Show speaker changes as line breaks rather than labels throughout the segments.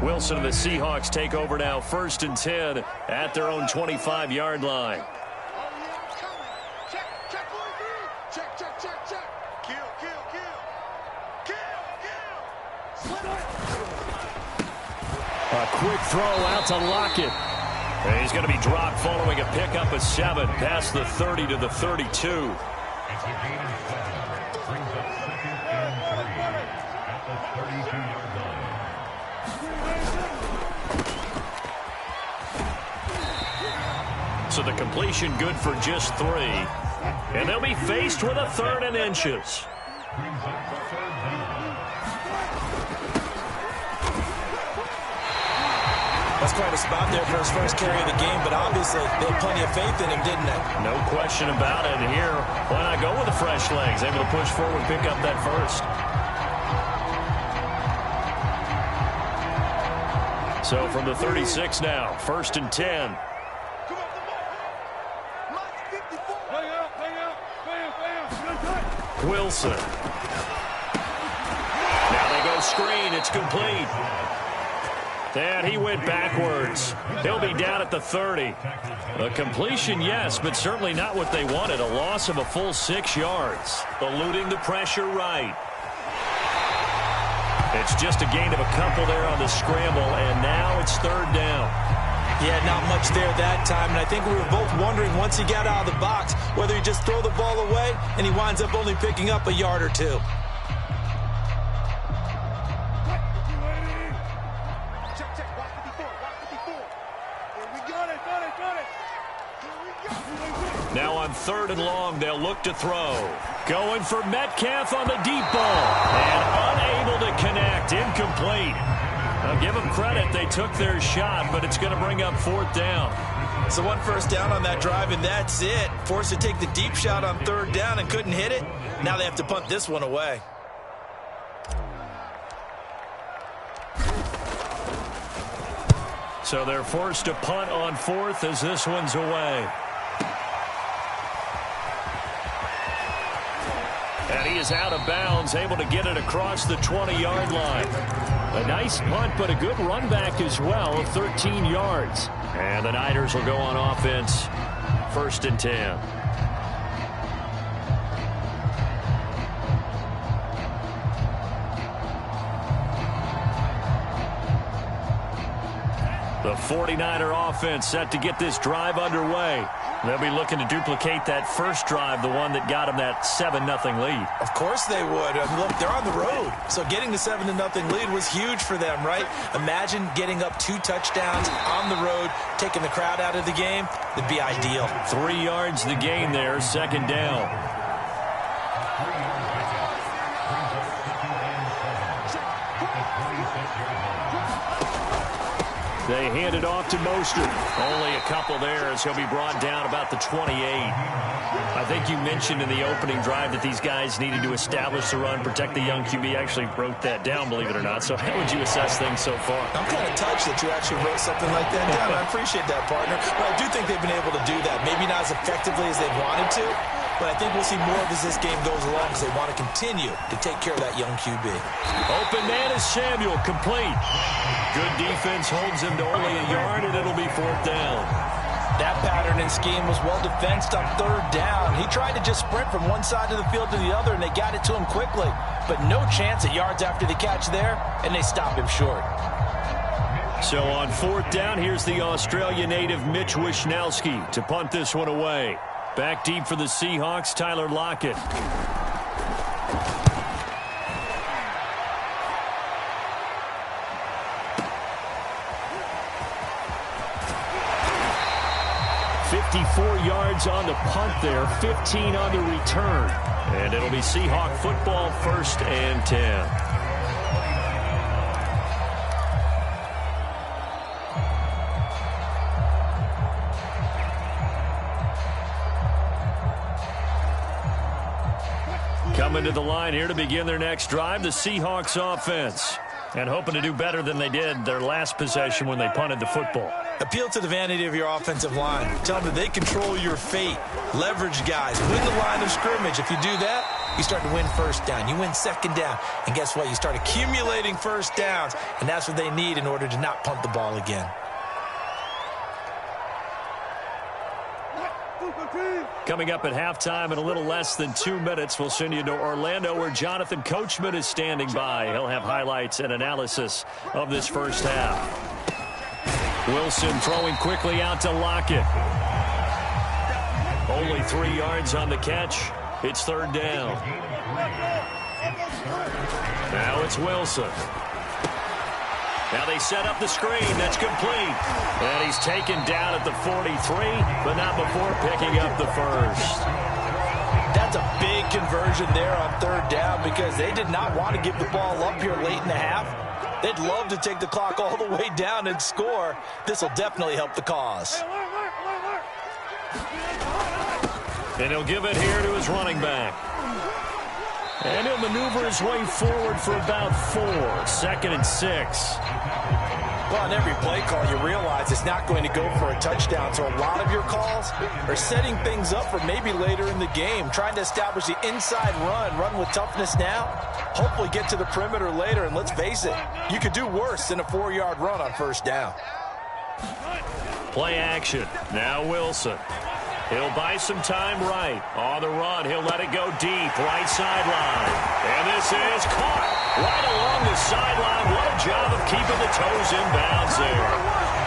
Wilson and the Seahawks take over now, 1st and 10 at their own 25-yard line. A quick throw out to Lockett. And he's going to be dropped following a pickup of 7 past the 30 to the 32. So the completion good for just 3. And they'll be faced with a 3rd and inches.
That's quite a spot there for his first carry of the game, but obviously they had plenty of faith in him, didn't they?
No question about it. And here, why not go with the fresh legs? Able to push forward, pick up that first. So from the 36 now, 1st and 10. Wilson. Now they go screen. It's complete. And he went backwards. He'll be down at the 30. A completion, yes, but certainly not what they wanted. A loss of a full 6 yards. Eluding the pressure right. It's just a gain of a couple there on the scramble, and now it's 3rd down.
Yeah, not much there that time, and I think we were both wondering once he got out of the box whether he'd just throw the ball away, and he winds up only picking up a yard or 2.
Now on 3rd and long, they'll look to throw. Going for Metcalf on the deep ball. And unable to connect. Incomplete. I'll give them credit. They took their shot, but it's going to bring up 4th down.
So 1 first down on that drive, and that's it. Forced to take the deep shot on 3rd down and couldn't hit it. Now they have to punt this one away.
So they're forced to punt on 4th as this one's away. And he is out of bounds, able to get it across the 20-yard line. A nice punt, but a good run back as well of 13 yards. And the Niners will go on offense, 1st and 10. The 49er offense set to get this drive underway. They'll be looking to duplicate that first drive, the one that got them that 7-0 lead.
Of course they would. Look, they're on the road. So getting the 7-0 lead was huge for them, right? Imagine getting up 2 touchdowns on the road, taking the crowd out of the game. That'd be ideal.
3 yards the gain there, 2nd down. They hand it off to Mostert. Only a couple there as he'll be brought down about the 28. I think you mentioned in the opening drive that these guys needed to establish the run, protect the young QB. Actually wrote that down, believe it or not. So how would you assess things so far?
I'm kind of touched that you actually wrote something like that down. I appreciate that, partner. But I do think they've been able to do that. Maybe not as effectively as they've wanted to, but I think we'll see more of as this game goes along because they want to continue to take care of that young QB.
Open man is Samuel, complete. Good defense holds him to only a yard, and it'll be 4th down.
That pattern and scheme was well defensed on 3rd down. He tried to just sprint from one side of the field to the other, and they got it to him quickly. But no chance at yards after the catch there, and they stop him short.
So on 4th down, here's the Australia native Mitch Wishnowsky to punt this one away. Back deep for the Seahawks, Tyler Lockett. Yards on the punt there, 15 on the return. And it'll be Seahawk football, 1st and 10. Coming to the line here to begin their next drive, the Seahawks offense. And hoping to do better than they did their last possession when they punted the football.
Appeal to the vanity of your offensive line. Tell them that they control your fate. Leverage guys. Win the line of scrimmage. If you do that, you start to win first down. You win second down. And guess what? You start accumulating first downs. And that's what they need in order to not punt the ball again.
Coming up at halftime in a little less than 2 minutes, we'll send you to Orlando where Jonathan Coachman is standing by. He'll have highlights and analysis of this first half. Wilson throwing quickly out to Lockett. Only 3 yards on the catch. It's third down. Now it's Wilson. Now they set up the screen. That's complete. And he's taken down at the 43, but not before picking up the first.
That's a big conversion there on third down because they did not want to give the ball up here late in the half. They'd love to take the clock all the way down and score. This will definitely help the cause.
And he'll give it here to his running back. And he'll maneuver his way forward for about 4. 2nd and 6.
Well, on every play call, you realize it's not going to go for a touchdown. So a lot of your calls are setting things up for maybe later in the game, trying to establish the inside run with toughness now, hopefully get to the perimeter later. And let's face it, you could do worse than a 4-yard run on first down.
Play action. Now Wilson. He'll buy some time right. On the run, he'll let it go deep. Right sideline. And this is caught right along the sideline. What a job of keeping the toes in bounds there.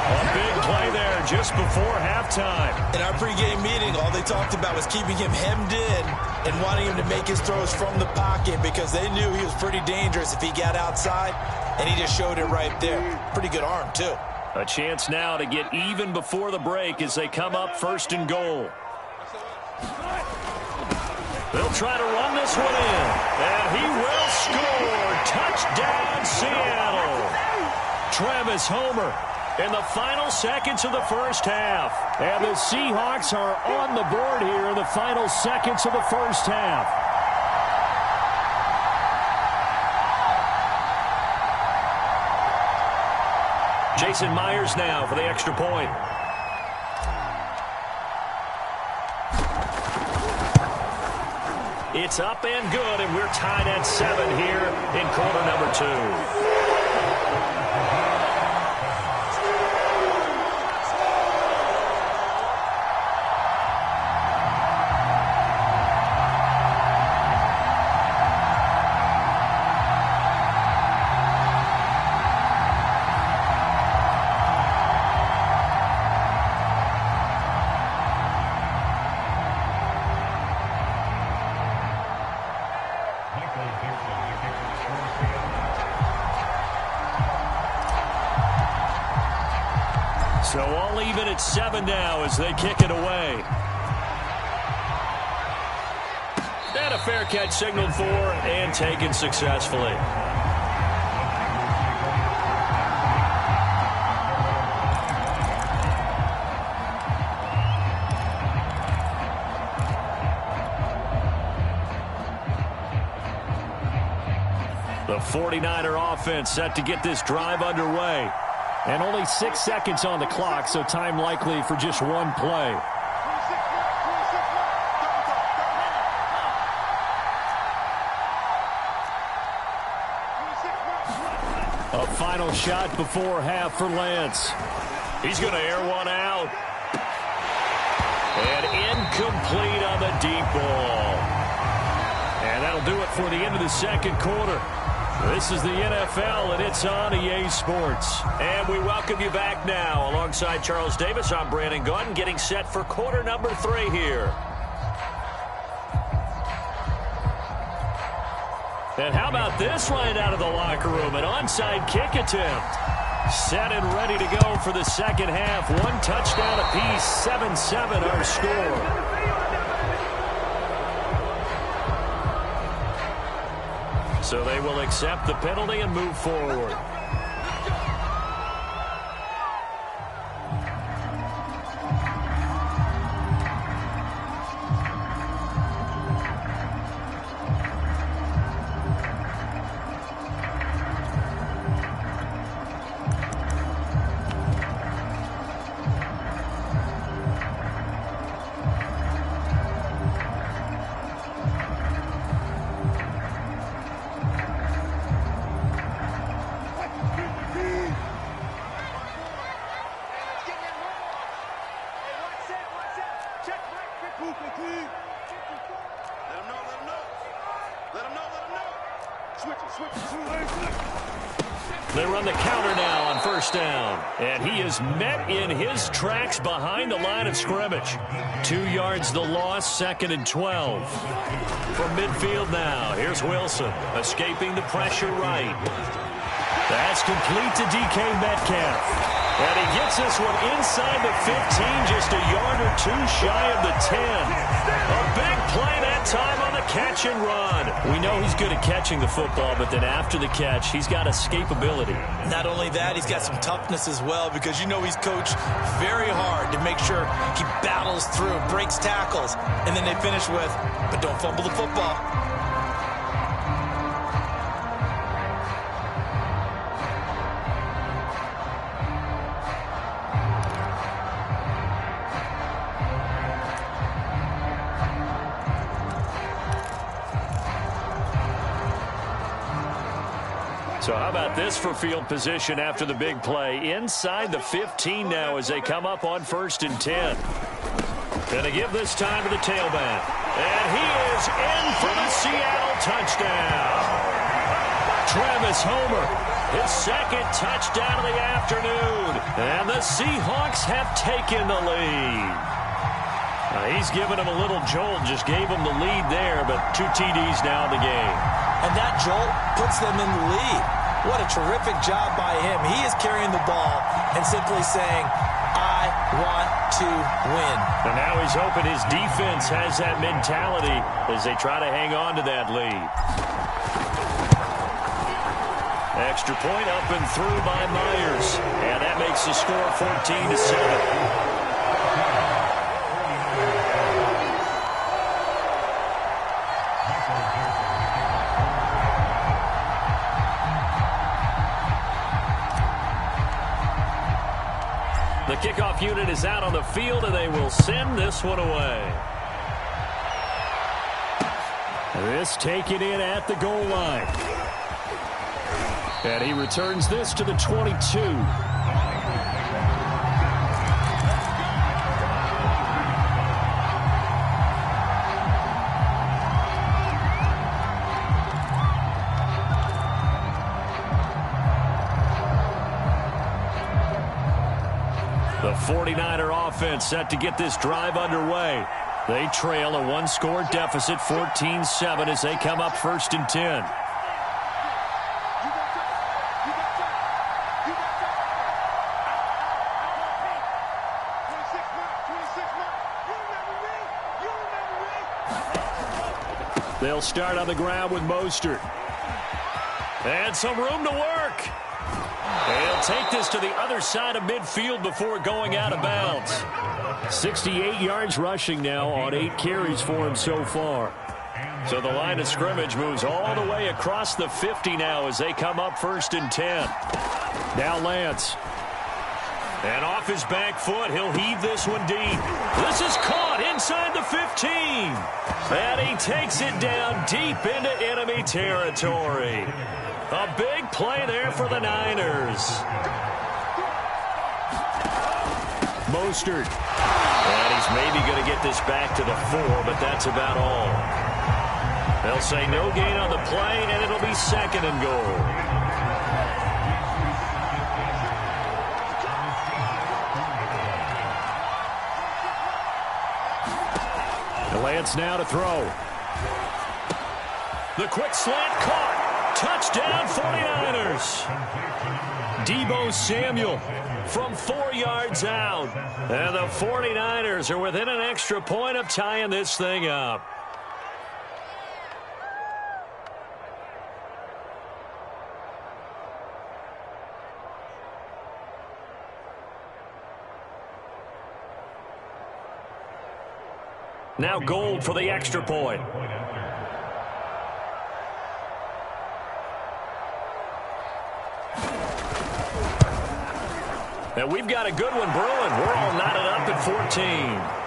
A big play there just before halftime.
In our pregame meeting, all they talked about was keeping him hemmed in and wanting him to make his throws from the pocket because they knew he was pretty dangerous if he got outside, and he just showed it right there. Pretty good arm, too.
A chance now to get even before the break as they come up 1st and goal. They'll try to run this one in. And he will score. Touchdown, Seattle. Travis Homer in the final seconds of the first half. And the Seahawks are on the board here in the final seconds of the first half. Jason Myers now for the extra point. It's up and good, and we're tied at 7 here in quarter number 2. So all even at 7 now as they kick it away. And a fair catch signaled for and taken successfully. The 49er offense set to get this drive underway. And only 6 seconds on the clock, so time likely for just one play. A final shot before half for Lance. He's going to air one out. And incomplete on the deep ball. And that'll do it for the end of the second quarter. This is the NFL, and it's on EA Sports. And we welcome you back now. Alongside Charles Davis, I'm Brandon Gunn, getting set for quarter number 3 here. And how about this right out of the locker room? An onside kick attempt. Set and ready to go for the second half. 1 touchdown apiece, 7-7 our score. So they will accept the penalty and move forward. They run the counter now on first down. And he is met in his tracks behind the line of scrimmage. 2 yards the loss, 2nd and 12. From midfield now, here's Wilson, escaping the pressure right. That's complete to DK Metcalf. And he gets this one inside the 15, just a yard or 2 shy of the 10. A big play that time on the catch and run. We know he's good at catching the football, but then after the catch, he's got escapability.
Not only that, he's got some toughness as well, because you know he's coached very hard to make sure he battles through, breaks tackles, and then they finish with, but don't fumble the football.
So how about this for field position after the big play? Inside the 15 now as they come up on 1st and 10. Gonna give this time to the tailback. And he is in for the Seattle touchdown. Travis Homer, his 2nd touchdown of the afternoon. And the Seahawks have taken the lead. He's given him a little jolt, just gave him the lead there, but 2 TDs now in the game.
And that jolt puts them in the lead. What a terrific job by him. He is carrying the ball and simply saying, I want to win.
And now he's hoping his defense has that mentality as they try to hang on to that lead. Extra point up and through by Myers. And that makes the score 14-7. The kickoff unit is out on the field, and they will send this one away. This taken in at the goal line. And he returns this to the 22. The 49er offense set to get this drive underway. They trail a 1-score deficit, 14-7, as they come up 1st and 10. They'll start on the ground with Mostert. And some room to work. They'll take this to the other side of midfield before going out of bounds. 68 yards rushing now on 8 carries for him so far. So the line of scrimmage moves all the way across the 50 now as they come up 1st and 10. Now Lance. And off his back foot, he'll heave this one deep. This is caught inside the 15. And he takes it down deep into enemy territory. A big play there for the Niners. Mostert. And he's maybe going to get this back to the 4, but that's about all. They'll say no gain on the play, and it'll be 2nd and goal. Lance now to throw. The quick slant caught. Touchdown 49ers. Deebo Samuel from 4 yards out. And the 49ers are within an extra point of tying this thing up. Now Gold for the extra point. And we've got a good one brewing. We're all knotted up at 14.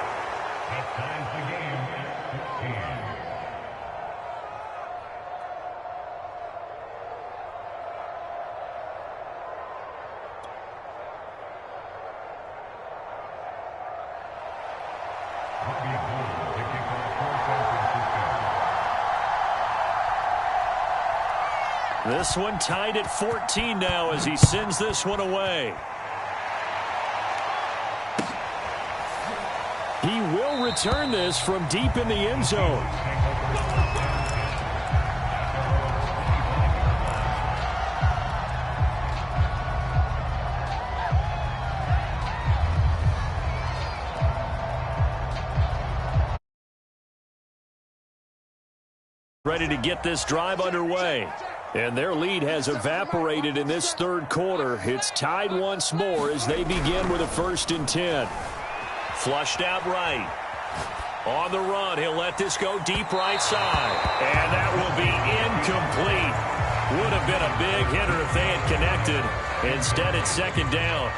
This one tied at 14 now as he sends this one away. He will return this from deep in the end zone. Ready to get this drive underway. And their lead has evaporated in this third quarter. It's tied once more as they begin with a 1st and 10. Flushed out right. On the run, he'll let this go deep right side. And that will be incomplete. Would have been a big hitter if they had connected. Instead, it's 2nd down.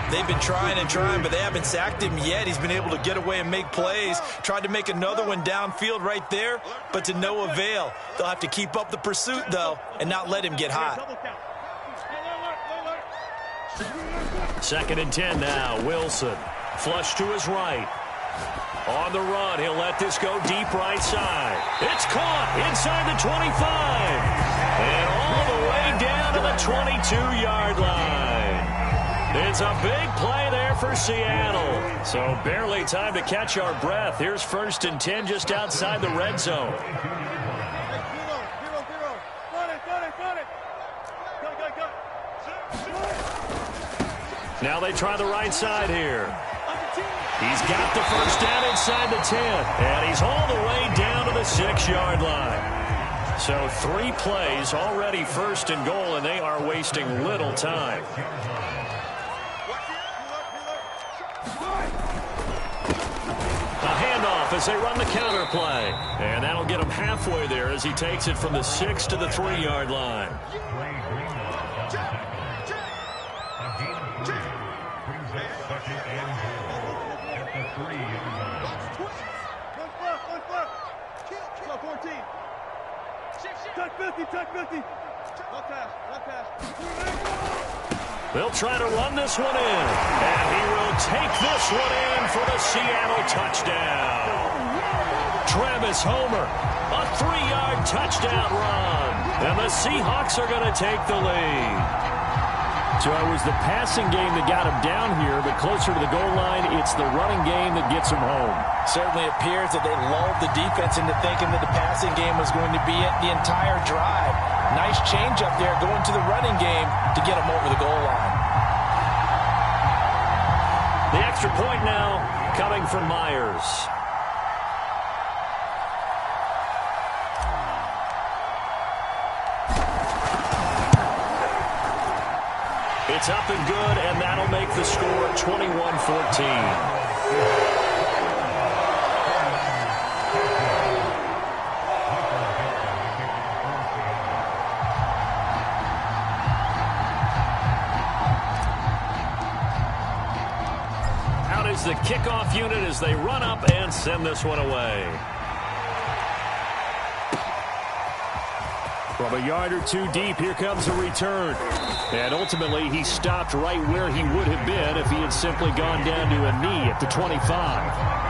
They've been trying and trying, but they haven't sacked him yet. He's been able to get away and make plays. Tried to make another one downfield right there, but to no avail. They'll have to keep up the pursuit, though, and not let him get hot.
2nd and 10 now. Wilson. Flush to his right. On the run, he'll let this go deep right side. It's caught inside the 25. And all the way down to the 22-yard line. It's a big play there for Seattle. So barely time to catch our breath. Here's 1st and 10 just outside the red zone. Now they try the right side here. He's got the 1st down inside the 10. And he's all the way down to the 6-yard line. So 3 plays already 1st and goal, and they are wasting little time. As they run the counter play. And that'll get him halfway there as he takes it from the 6 to the 3-yard line. They'll try to run this one in. And he will take this one in for the Seattle touchdown. Travis Homer, a 3-yard touchdown run. And the Seahawks are going to take the lead. So it was the passing game that got him down here, but closer to the goal line, it's the running game that gets him home.
Certainly appears that they lulled the defense into thinking that the passing game was going to be it the entire drive. Nice change up there going to the running game to get him over the goal line.
The extra point now coming from Myers. It's up and good, and that'll make the score 21-14. The kickoff unit as they run up and send this one away. From a yard or two deep, here comes a return. And ultimately, he stopped right where he would have been if he had simply gone down to a knee at the 25.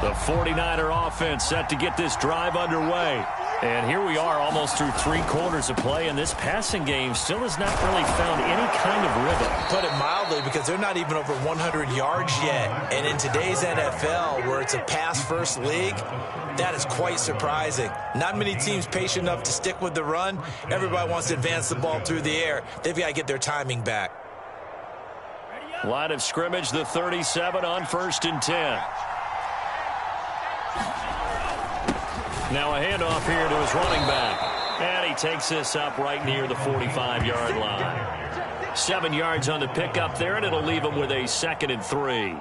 The 49er offense set to get this drive underway. And here we are almost through 3 quarters of play, and this passing game still has not really found any kind of rhythm.
Put it mildly, because they're not even over 100 yards yet. And in today's NFL, where it's a pass-first league, that is quite surprising. Not many teams patient enough to stick with the run. Everybody wants to advance the ball through the air. They've got to get their timing back.
Line of scrimmage, the 37 on 1st and 10. Now a handoff here to his running back. And he takes this up right near the 45-yard line. 7 yards on the pickup there, and it'll leave him with a 2nd and 3.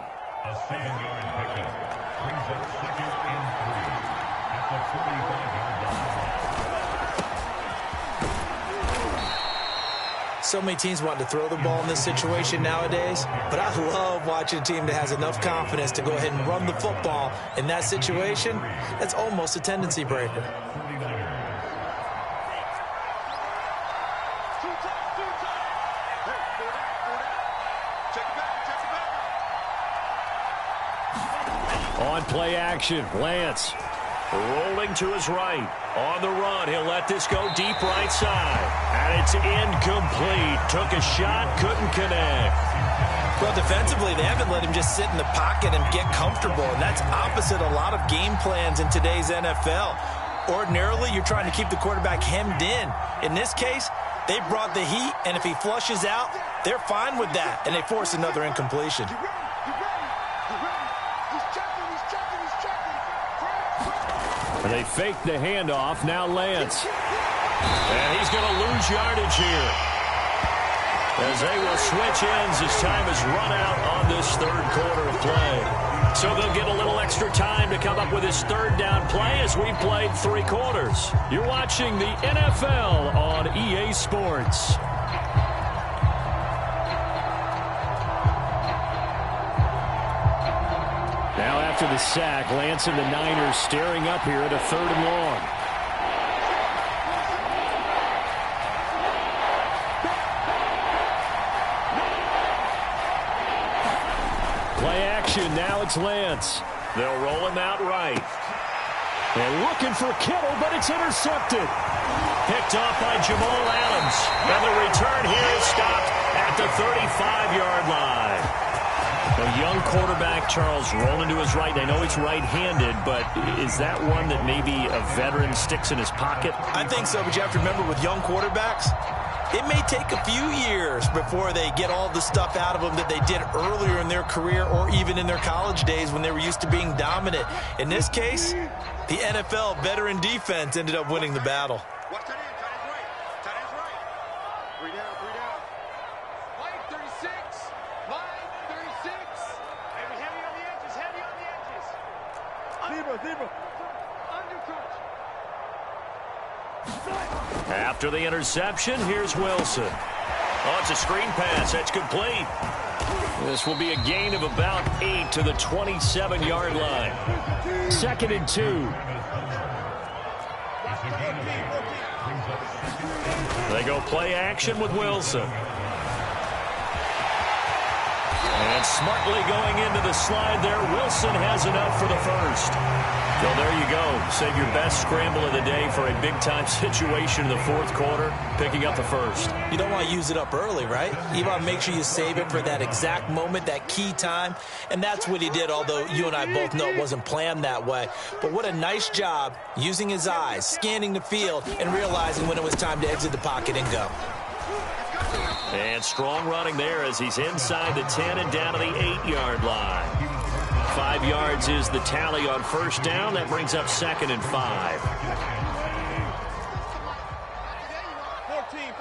So many teams want to throw the ball in this situation nowadays, but I love watching a team that has enough confidence to go ahead and run the football. In that situation, that's almost a tendency breaker.
On play action, Lance. Rolling to his right. On the run, he'll let this go deep right side. And it's incomplete. Took a shot, couldn't connect.
Well, defensively, they haven't let him just sit in the pocket and get comfortable. And that's opposite a lot of game plans in today's NFL. Ordinarily, you're trying to keep the quarterback hemmed in. In this case, they brought the heat, and if he flushes out, they're fine with that, and they force another incompletion.
They fake the handoff. Now Lance. And he's going to lose yardage here, as they will switch ends as time is run out on this third quarter of play. So they'll get a little extra time to come up with his third down play as we played 3 quarters. You're watching the NFL on EA Sports. Now after the sack, Lance and the Niners staring up here at a 3rd and long. Play action, now it's Lance. They'll roll him out right. They're looking for Kittle, but it's intercepted. Picked off by Jamal Adams. And the return here is stopped at the 35-yard line. A young quarterback, Charles, rolling to his right. I know he's right-handed, but is that one that maybe a veteran sticks in his pocket?
I think so, but you have to remember with young quarterbacks, it may take a few years before they get all the stuff out of them that they did earlier in their career or even in their college days when they were used to being dominant. In this case, the NFL veteran defense ended up winning the battle.
Watch tight end, tight end's right. Tight end's right. 3 down, 3 down. Line 36. Line 36. Heavy on the edges, heavy on the edges. Zebra. Undercut.
After the interception, here's Wilson. Oh, it's a screen pass. That's complete. This will be a gain of about 8 to the 27-yard line. 2nd and 2. They go play action with Wilson. And smartly going into the slide there, Wilson has enough for the first. So there you go. Save your best scramble of the day for a big-time situation in the 4th quarter, picking up the first.
You don't want to use it up early, right? You want to make sure you save it for that exact moment, that key time. And that's what he did, although you and I both know it wasn't planned that way. But what a nice job using his eyes, scanning the field, and realizing when it was time to exit the pocket and go.
And strong running there as he's inside the 10 and down to the 8-yard line. 5 yards is the tally on first down. That brings up 2nd and 5.
14,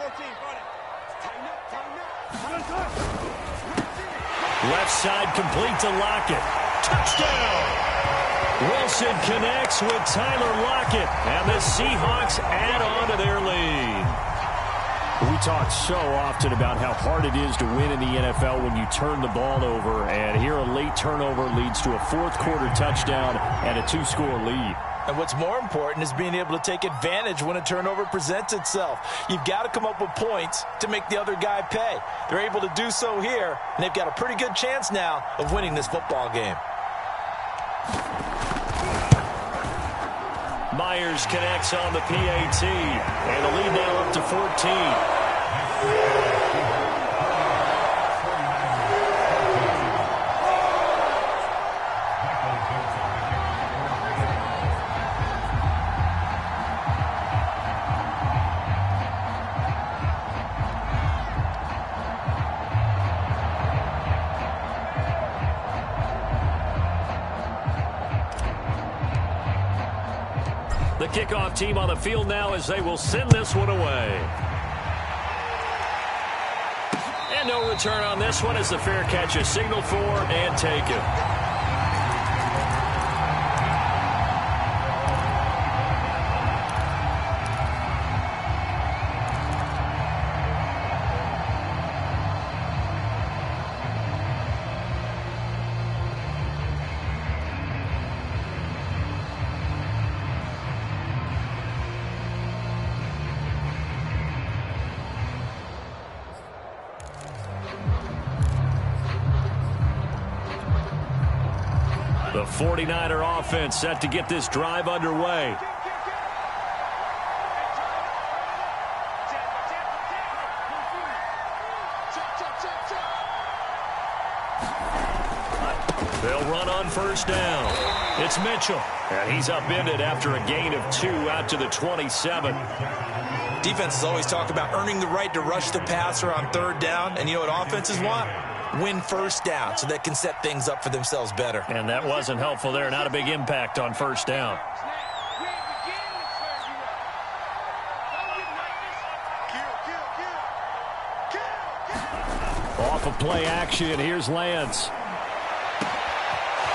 Left side complete to Lockett. Touchdown! Wilson connects with Tyler Lockett. And the Seahawks add on to their lead. We talk so often about how hard it is to win in the NFL when you turn the ball over, and here a late turnover leads to a 4th quarter touchdown and a 2-score lead.
And what's more important is being able to take advantage when a turnover presents itself. You've got to come up with points to make the other guy pay. They're able to do so here, and they've got a pretty good chance now of winning this football game.
Myers connects on the PAT, and the lead now up to 14. The kickoff team on the field now as they will send this one away. And no return on this one as the fair catch is signaled for and taken. The 49er offense set to get this drive underway. They'll run on first down. It's Mitchell, and he's upended after a gain of 2 out to the 27.
Defenses always talk about earning the right to rush the passer on third down, and you know what offenses want? Win first down so they can set things up for themselves better.
And that wasn't helpful there. Not a big impact on first down. Off of play action, here's Lance.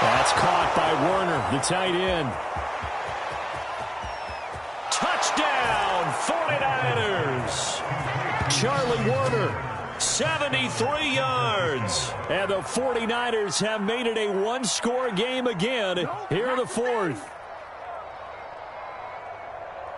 That's caught by Werner, the tight end. Touchdown, 49ers! Charlie Werner, 73 yards. And the 49ers have made it a one-score game again here in the fourth.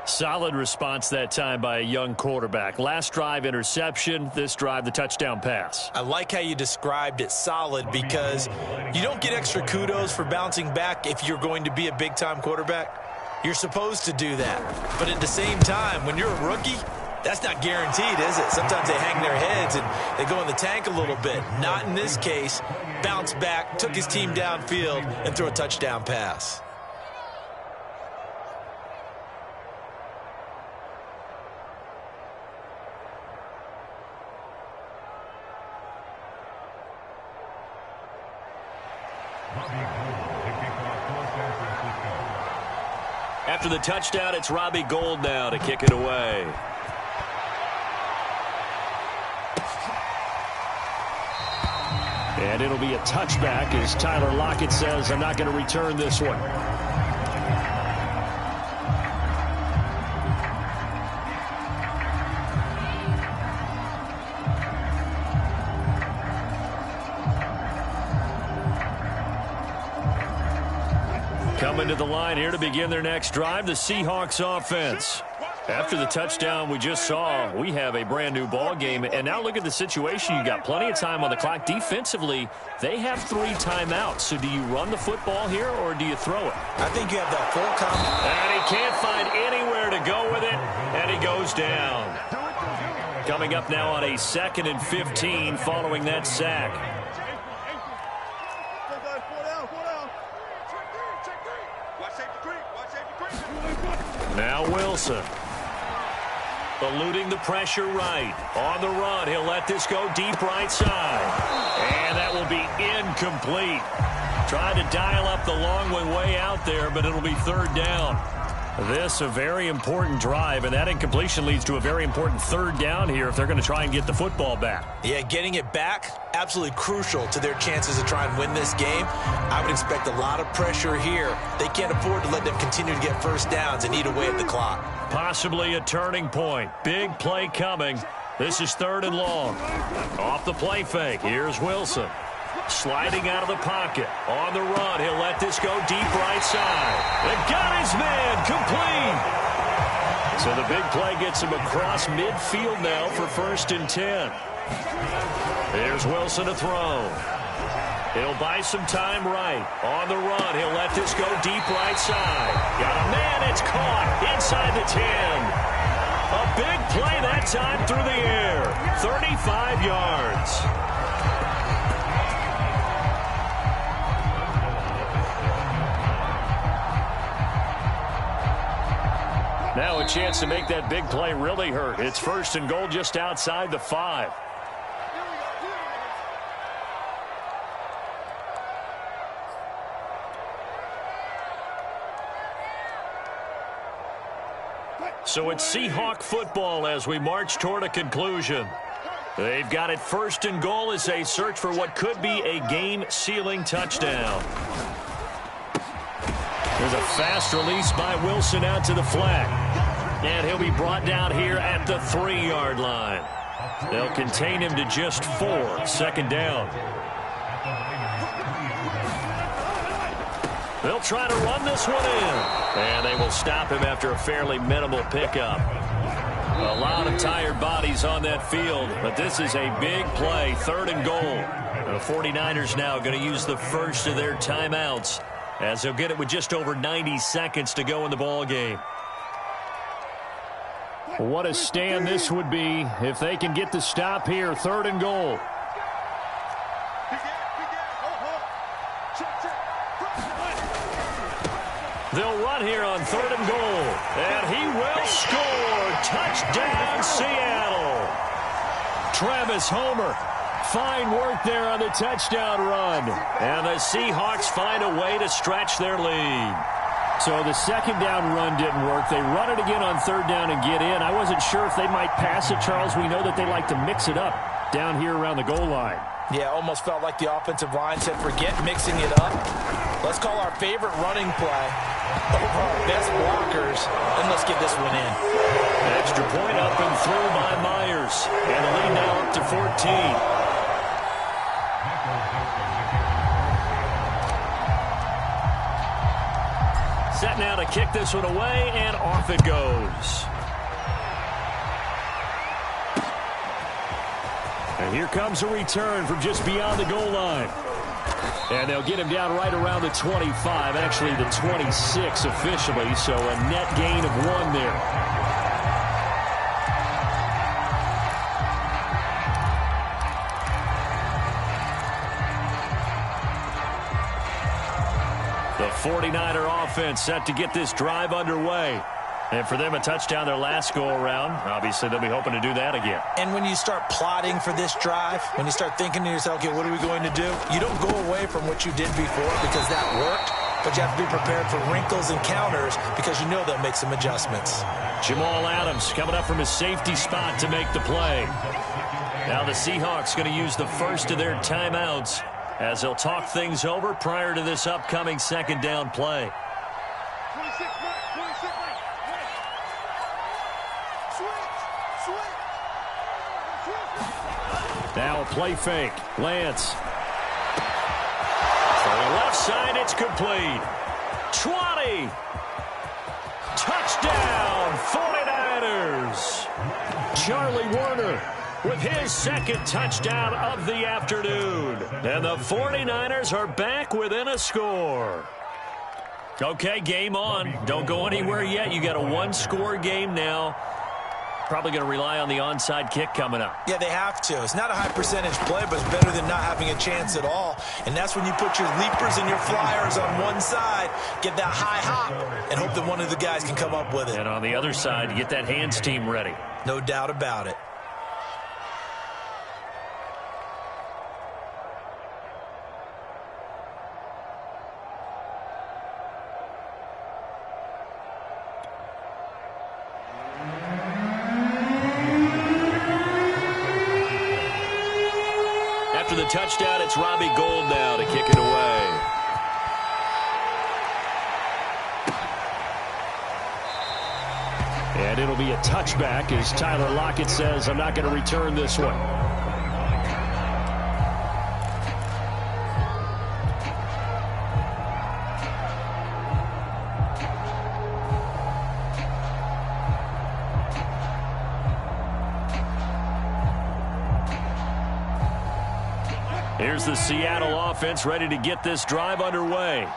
Solid response that time by a young quarterback. Last drive, interception. This drive, the touchdown pass.
I like how you described it, solid, because you don't get extra kudos for bouncing back if you're going to be a big-time quarterback. You're supposed to do that. But at the same time, when you're a rookie, that's not guaranteed, is it? Sometimes they hang their heads and they go in the tank a little bit. Not in this case. Bounced back, took his team downfield, and threw a touchdown pass.
After the touchdown, it's Robbie Gould now to kick it away. And it'll be a touchback as Tyler Lockett says, I'm not going to return this one. Coming to the line here to begin their next drive, the Seahawks offense. After the touchdown we just saw, we have a brand new ball game. And now look at the situation. You got plenty of time on the clock. Defensively, they have 3 timeouts. So do you run the football here or do you throw it?
I think you have that full complement.
And he can't find anywhere to go with it. And he goes down. Coming up now on a 2nd and 15 following that sack. Now Wilson. Eluding the pressure right. On the run, he'll let this go deep right side. And that will be incomplete. Tried to dial up the long one way out there, but it'll be 3rd down. This a very important drive, and that incompletion leads to a very important 3rd down here if they're going to try and get the football back.
Yeah, getting it back, absolutely crucial to their chances to try and win this game. I would expect a lot of pressure here. They can't afford to let them continue to get first downs and eat away at the clock.
Possibly a turning point. Big play coming. This is 3rd and long. Off the play fake. Here's Wilson. Sliding out of the pocket. On the run, he'll let this go deep right side. They got his man complete. So the big play gets him across midfield now for 1st and 10. Here's Wilson to throw. He'll buy some time right. On the run, he'll let this go deep right side. Got a man, it's caught inside the 10. A big play that time through the air. 35 yards. Now a chance to make that big play really hurt. It's 1st and goal just outside the 5. So it's Seahawk football as we march toward a conclusion. They've got it 1st and goal as they search for what could be a game-sealing touchdown. There's a fast release by Wilson out to the flat. And he'll be brought down here at the 3-yard line. They'll contain him to just 4. 2nd down. They'll try to run this one in. And they will stop him after a fairly minimal pickup. A lot of tired bodies on that field, but this is a big play. 3rd and goal. The 49ers now going to use the first of their timeouts as they'll get it with just over 90 seconds to go in the ball game.
What a stand this would be if they can get the stop here. 3rd and goal.
They'll run here on 3rd and goal, and he will score. Touchdown, Seattle. Travis Homer. Fine work there on the touchdown run. And the Seahawks find a way to stretch their lead.
So the 2nd down run didn't work. They run it again on 3rd down and get in. I wasn't sure if they might pass it, Charles. We know that they like to mix it up down here around the goal line.
Yeah, almost felt like the offensive line said, forget mixing it up. Let's call our favorite running play over our best blockers, and let's get this one in.
Extra point up and through by Myers. And the lead now up to 14. Set now to kick this one away, and off it goes.
And here comes a return from just beyond the goal line. And they'll get him down right around the 25, actually the 26 officially, so a net gain of 1 there.
The 49er offense set to get this drive underway. And for them, a touchdown their last go-around. Obviously, they'll be hoping to do that again.
And when you start plotting for this drive, when you start thinking to yourself, okay, what are we going to do? You don't go away from what you did before because that worked, but you have to be prepared for wrinkles and counters because you know they'll make some adjustments.
Jamal Adams coming up from his safety spot to make the play. Now the Seahawks going to use the first of their timeouts as they'll talk things over prior to this upcoming 2nd down play.
26, 26,
Now a play fake. Lance.
For the left side, it's complete. 20. Touchdown, 49ers. Charlie Warner with his 2nd touchdown of the afternoon. And the 49ers are back within a score. Okay, game on. Don't go anywhere yet. You got a 1-score game now. Probably going to rely on the onside kick coming up.
Yeah, they have to. It's not a high percentage play, but it's better than not having a chance at all. And that's when you put your leapers and your flyers on one side, get that high hop, and hope that one of the guys can come up with it.
And on the other side, get that hands team ready.
No doubt about it.
After the touchdown, it's Robbie Gould now to kick it away.
And it'll be a touchback as Tyler Lockett says, I'm not going to return this one.
Here's the Seattle offense ready to get this drive underway.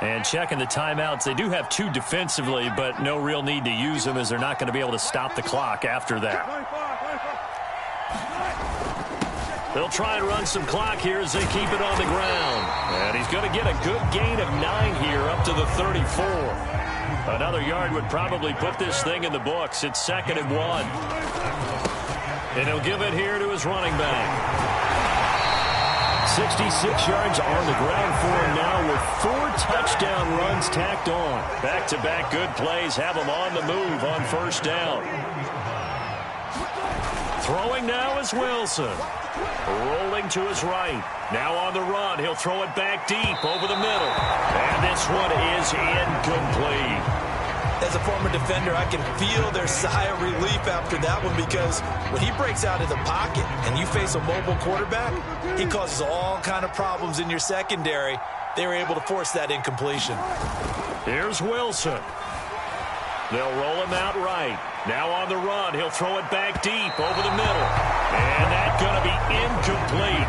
And checking the timeouts, they do have 2 defensively, but no real need to use them as they're not going to be able to stop the clock after that. They'll try and run some clock here as they keep it on the ground. And he's going to get a good gain of 9 here up to the 34. Another yard would probably put this thing in the books. It's 2nd and 1. And he'll give it here to his running back.
66 yards on the ground for him now with 4 touchdown runs tacked on.
Back-to-back good plays have him on the move on 1st down. Throwing now is Wilson. Rolling to his right. Now on the run. He'll throw it back deep over the middle. And this one is incomplete.
As a former defender, I can feel their sigh of relief after that one because when he breaks out of the pocket and you face a mobile quarterback, he causes all kind of problems in your secondary. They were able to force that incompletion.
Here's Wilson. They'll roll him out right. Now on the run, he'll throw it back deep over the middle. And that's going to be incomplete.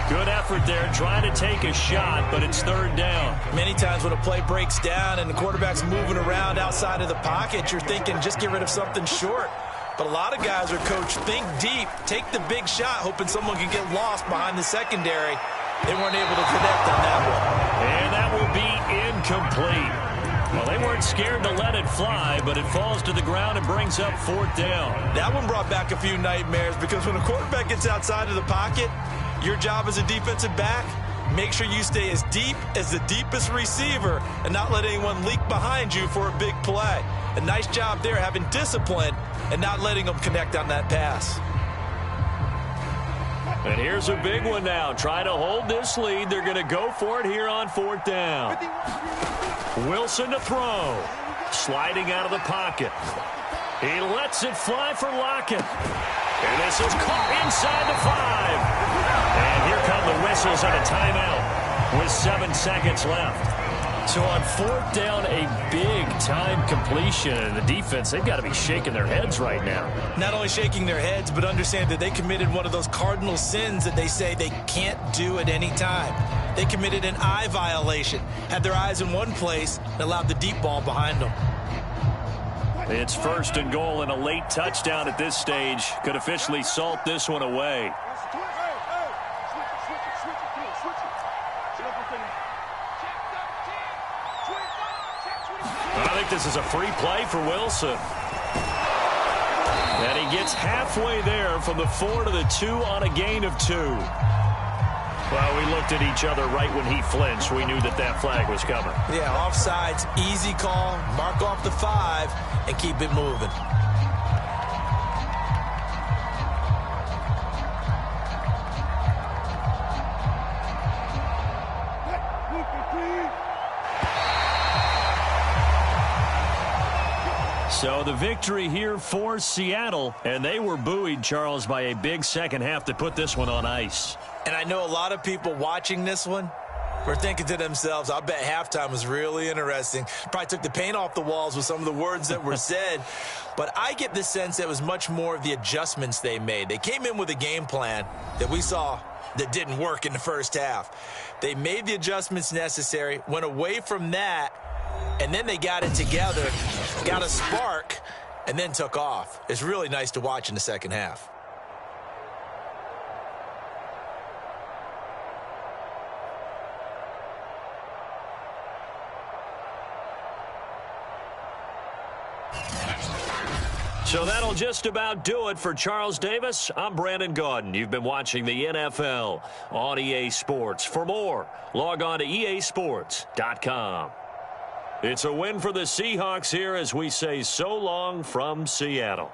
Good effort there, trying to take a shot, but it's third down.
Many times when a play breaks down and the quarterback's moving around outside of the pocket, you're thinking just get rid of something short. But a lot of guys are coached, think deep, take the big shot, hoping someone can get lost behind the secondary. They weren't able to connect on that one.
And that will be incomplete. Well, they weren't scared to let it fly, but it falls to the ground and brings up fourth down.
That one brought back a few nightmares because when a quarterback gets outside of the pocket, your job as a defensive back, make sure you stay as deep as the deepest receiver and not let anyone leak behind you for a big play. A nice job there having discipline and not letting them connect on that pass.
And here's a big one now. Try to hold this lead. They're going to go for it here on fourth down. Wilson to throw. Sliding out of the pocket. He lets it fly for Lockett. And this is caught inside the 5. And here come the whistles and a timeout with 7 seconds left. So on fourth down, a big-time completion. And the defense, they've got to be shaking their heads right now.
Not only shaking their heads, but understand that they committed one of those cardinal sins that they say they can't do at any time. They committed an eye violation, had their eyes in one place, and allowed the deep ball behind them.
It's first and goal and a late touchdown at this stage. Could officially salt this one away. I think this is a free play for Wilson. And he gets halfway there from the 4 to the 2 on a gain of 2. Well, we looked at each other right when he flinched. We knew that that flag was coming.
Yeah, offsides, easy call, mark off the 5, and keep it moving.
So the victory here for Seattle, and they were buoyed, Charles, by a big second half to put this one on ice.
And I know a lot of people watching this one were thinking to themselves, I bet halftime was really interesting. Probably took the paint off the walls with some of the words that were said. But I get the sense that it was much more of the adjustments they made. They came in with a game plan that we saw that didn't work in the first half. They made the adjustments necessary, went away from that, and then they got it together, got a spark, and then took off. It's really nice to watch in the second half.
So that'll just about do it for Charles Davis. I'm Brandon Gaudin. You've been watching the NFL on EA Sports. For more, log on to easports.com. It's a win for the Seahawks here as we say so long from Seattle.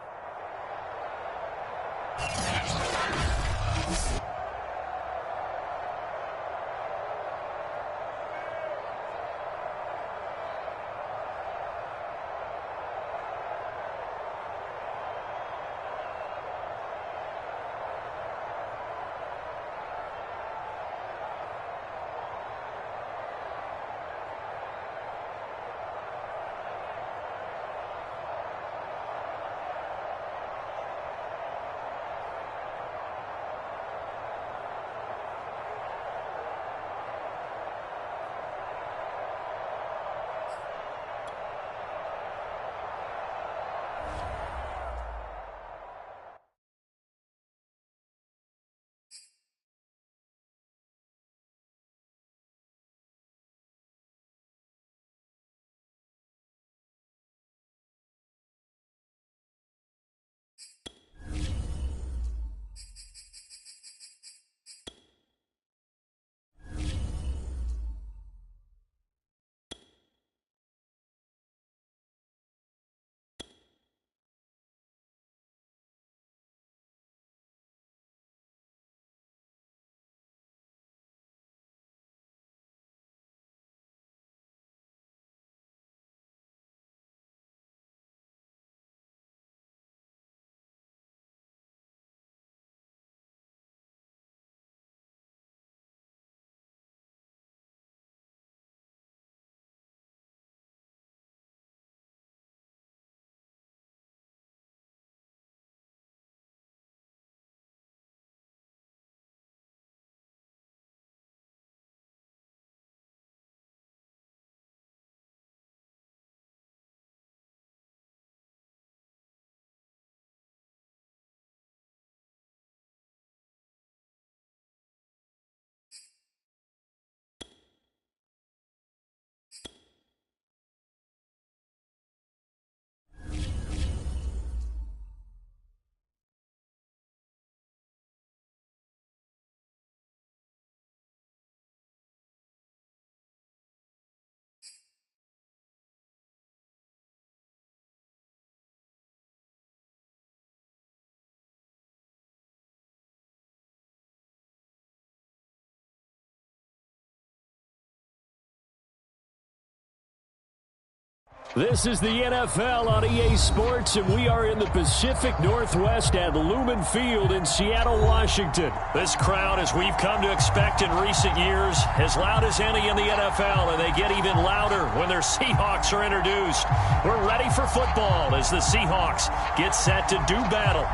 This is the NFL on EA Sports, and we are in the Pacific Northwest at Lumen Field in Seattle, Washington.
This crowd, as we've come to expect in recent years, as loud as any in the NFL, and they get even louder when their Seahawks are introduced. We're ready for football as the Seahawks get set to do battle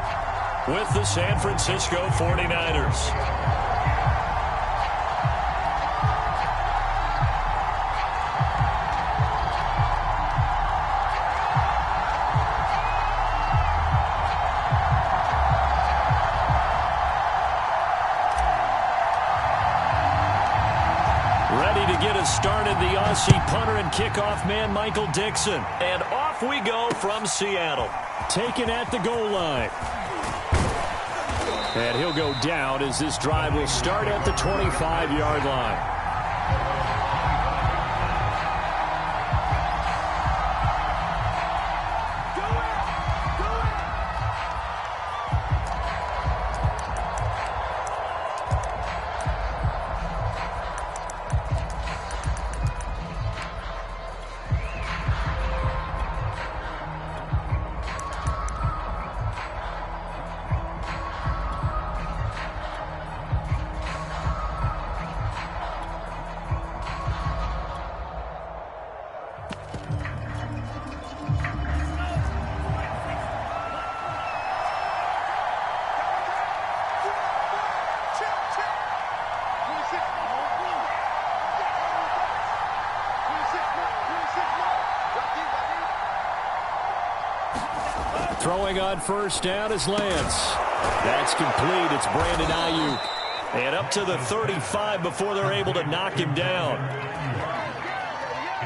with the San Francisco 49ers. Started the Aussie punter and kickoff man, Michael Dixon. And off we go from Seattle.
Taken at the goal line. And he'll go down as this drive will start at the 25-yard line. Throwing on first down is Lance. That's complete. It's Brandon Ayuk.
And up to the 35 before they're able to knock him down.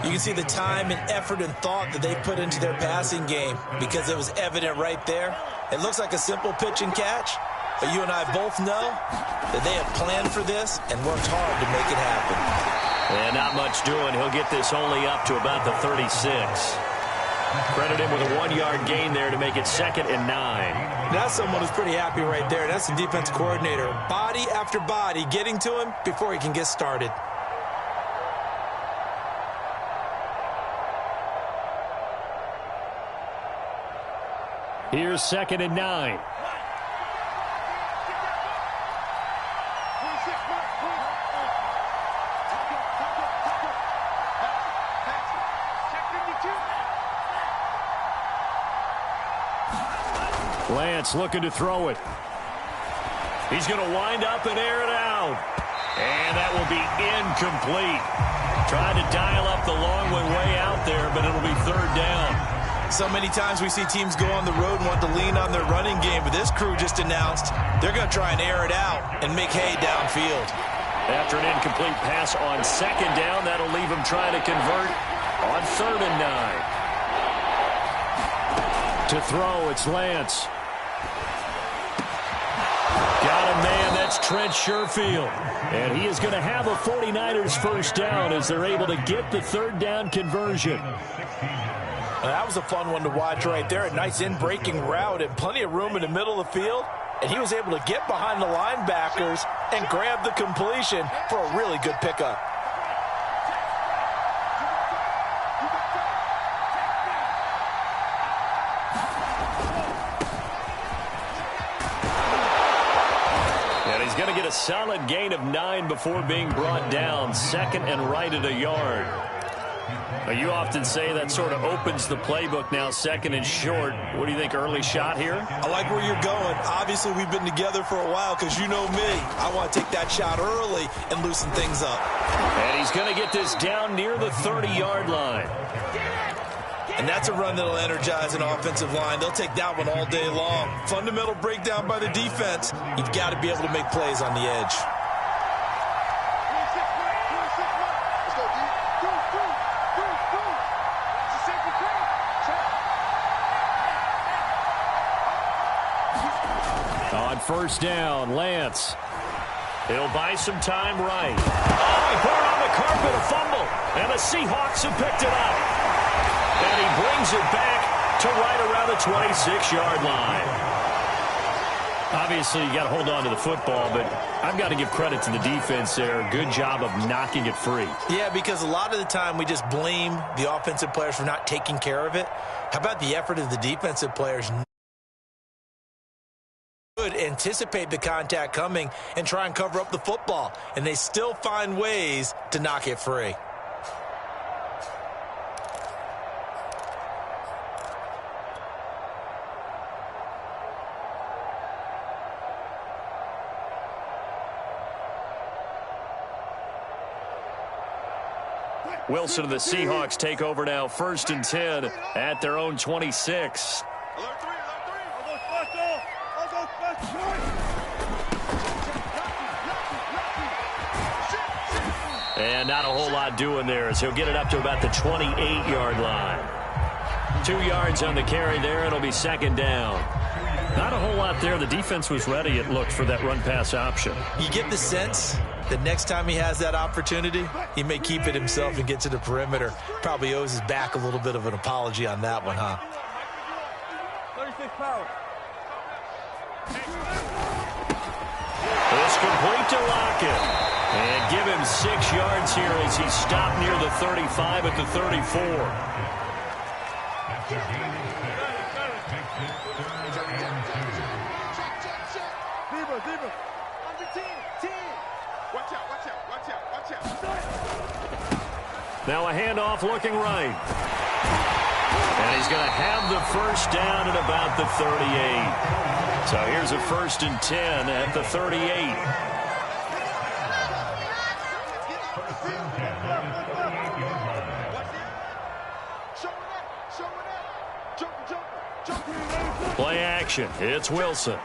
You can see the time and effort and thought that they put into their passing game because it was evident right there. It looks like a simple pitch and catch, but you and I both know that they have planned for this and worked hard to make it happen.
And not much doing. He'll get this only up to about the 36. Credit him with a 1-yard gain there to make it 2nd and 9.
That's someone who's pretty happy right there. That's the defense coordinator. Body after body getting to him before he can get started.
Here's 2nd and 9. Lance looking to throw it.
He's going to wind up and air it out. And that will be incomplete. Tried to dial up the long way out there, but it'll be 3rd down.
So many times we see teams go on the road and want to lean on their running game, but this crew just announced they're going to try and air it out and make hay downfield.
After an incomplete pass on 2nd down, that'll leave him trying to convert on 3rd and 9.
To throw, it's Lance.
Got him, man. That's Trent Sherfield.
And he is going to have a 49ers first down as they're able to get the 3rd down conversion.
That was a fun one to watch right there. A nice in-breaking route and plenty of room in the middle of the field. And he was able to get behind the linebackers and grab the completion for a really good pickup.
He's going to get a solid gain of 9 before being brought down. 2nd and right at a yard. Now, you often say that sort of opens the playbook now, 2nd and short. What do you think, early shot here?
I like where you're going. Obviously, we've been together for a while because you know me. I want to take that shot early and loosen things up.
And he's going to get this down near the 30-yard line.
And that's a run that'll energize an offensive line. They'll take that one all day long. Fundamental breakdown by the defense. You've got to be able to make plays on the edge.
On first down, Lance.
He'll buy some time right. Oh, he put it on the carpet, a fumble. And the Seahawks have picked it up. And he brings it back to right around the 26-yard line. Obviously, you got to hold on to the football, but I've got to give credit to the defense there. Good job of knocking it free.
Yeah, because a lot of the time we just blame the offensive players for not taking care of it. How about the effort of the defensive players? Could anticipate the contact coming and try and cover up the football, and they still find ways to knock it free.
Wilson and the Seahawks take over now, 1st and 10 at their own 26. And not a whole lot doing there as he'll get it up to about the 28-yard line. 2 yards on the carry there. It'll be 2nd down. Not a whole lot there. The defense was ready, it looked, for that run-pass option.
You get the sense that next time he has that opportunity, he may keep it himself and get to the perimeter. Probably owes his back a little bit of an apology on that one, huh?
36 power.
It's complete to Lockett. And give him 6 yards here as he stopped near the 35 at the 34. Now a handoff looking right. And he's going to have the 1st down at about the 38. So here's a 1st and 10 at the 38. Play action. It's Wilson.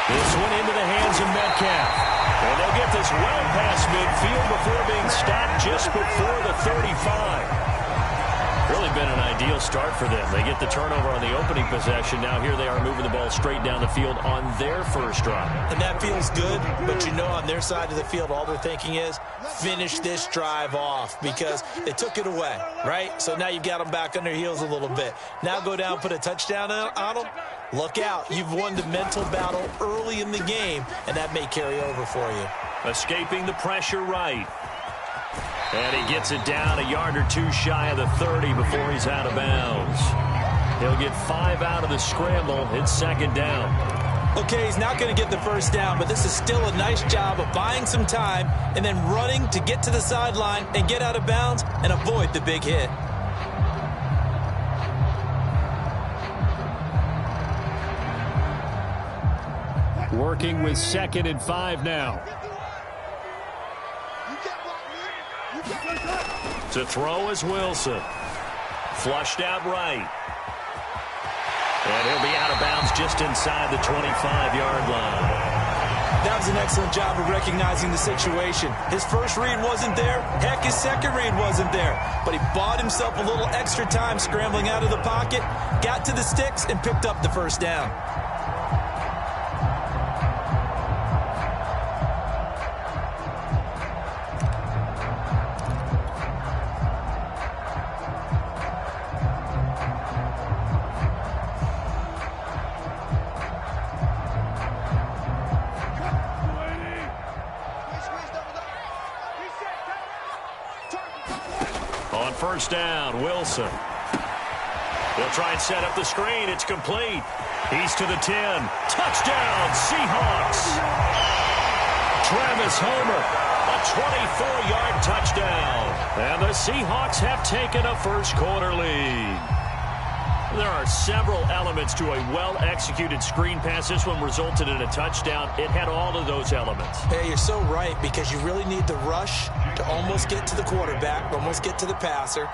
This one into the hands of Metcalf. And they'll get this well past midfield before being stopped just before the 35. Really been an ideal start for them. They get the turnover on the opening possession. Now here they are moving the ball straight down the field on their first drive.
And that feels good, but you know on their side of the field all they're thinking is finish this drive off because they took it away, right? So now you've got them back on their heels a little bit. Now go down, put a touchdown on them. Look out. You've won the mental battle early in the game, and that may carry over for you.
Escaping the pressure right. And he gets it down a yard or 2 shy of the 30 before he's out of bounds. He'll get 5 out of the scramble. It's 2nd down.
Okay, he's not going to get the 1st down, but this is still a nice job of buying some time and then running to get to the sideline and get out of bounds and avoid the big hit.
Working with 2nd and 5 now.
To throw is Wilson. Flushed out right. And he'll be out of bounds just inside the 25-yard line.
That was an excellent job of recognizing the situation. His first read wasn't there. Heck, his second read wasn't there. But he bought himself a little extra time scrambling out of the pocket, got to the sticks, and picked up the 1st down.
On 1st down, Wilson. They'll try and set up the screen. It's complete. He's to the 10. Touchdown, Seahawks. Travis Homer, a 24-yard touchdown. And the Seahawks have taken a first-quarter lead. There are several elements to a well-executed screen pass. This one resulted in a touchdown. It had all of those elements.
Hey, you're so right because you really need the rush to almost get to the quarterback, almost get to the passer.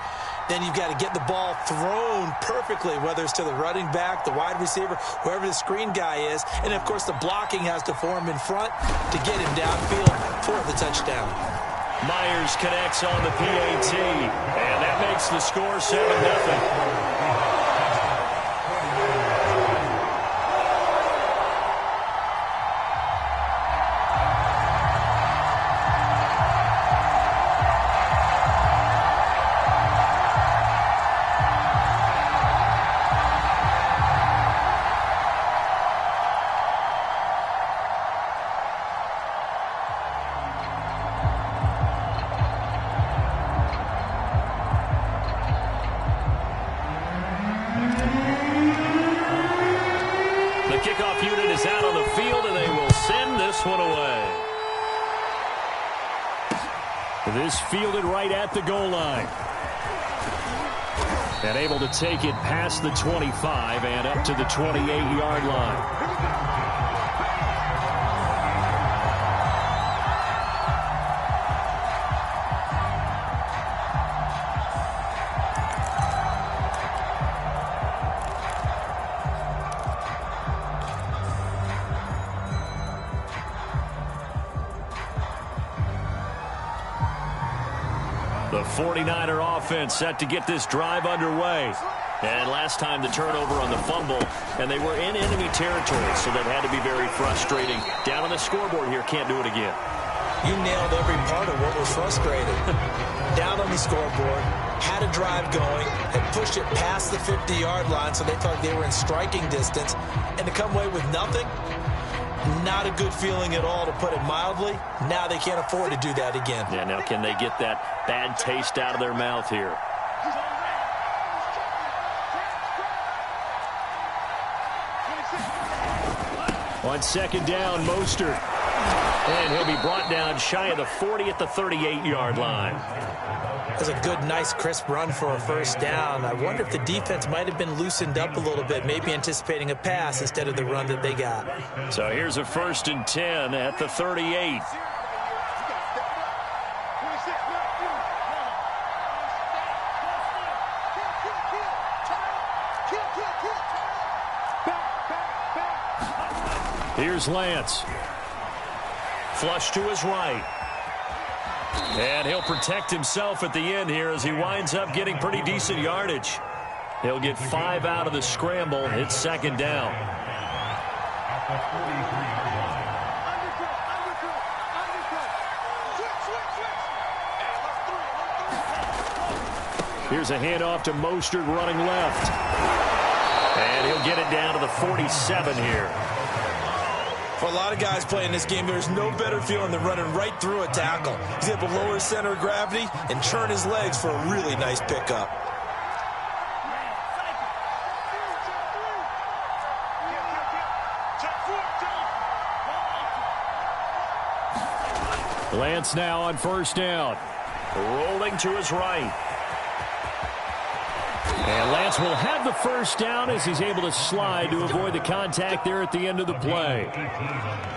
Then you've got to get the ball thrown perfectly, whether it's to the running back, the wide receiver, whoever the screen guy is. And, of course, the blocking has to form in front to get him downfield for the touchdown.
Myers connects on the PAT, and that makes the score 7-0. one away.
This fielded right at the goal line. And able to take it past the 25 and up to the 28-yard line.
The 49er offense set to get this drive underway. And last time the turnover on the fumble, and they were in enemy territory, so that had to be very frustrating. Down on the scoreboard here, can't do it again.
You nailed every part of what was frustrating. Down on the scoreboard, had a drive going, had pushed it past the 50-yard line, so they thought they were in striking distance, and to come away with nothing, not a good feeling at all, to put it mildly. Now they can't afford to do that again.
Yeah, now can they get that bad taste out of their mouth here?
On second down, Mostert.
And he'll be brought down shy of the 40 at the 38-yard line.
That's a good, nice, crisp run for a first down. I wonder if the defense might have been loosened up a little bit, maybe anticipating a pass instead of the run that they got.
So here's a 1st and 10 at the 38.
Here's Lance.
Flush to his right. And he'll protect himself at the end here as he winds up getting pretty decent yardage. He'll get 5 out of the scramble. It's second down.
Here's a handoff to Mostert running left.
And he'll get it down to the 47 here.
For a lot of guys playing this game, there's no better feeling than running right through a tackle. He's able to lower his center of gravity and churn his legs for a really nice pickup.
Lance now on first down.
Rolling to his right.
And Lance will have the first down as he's able to slide to avoid the contact there at the end of the play.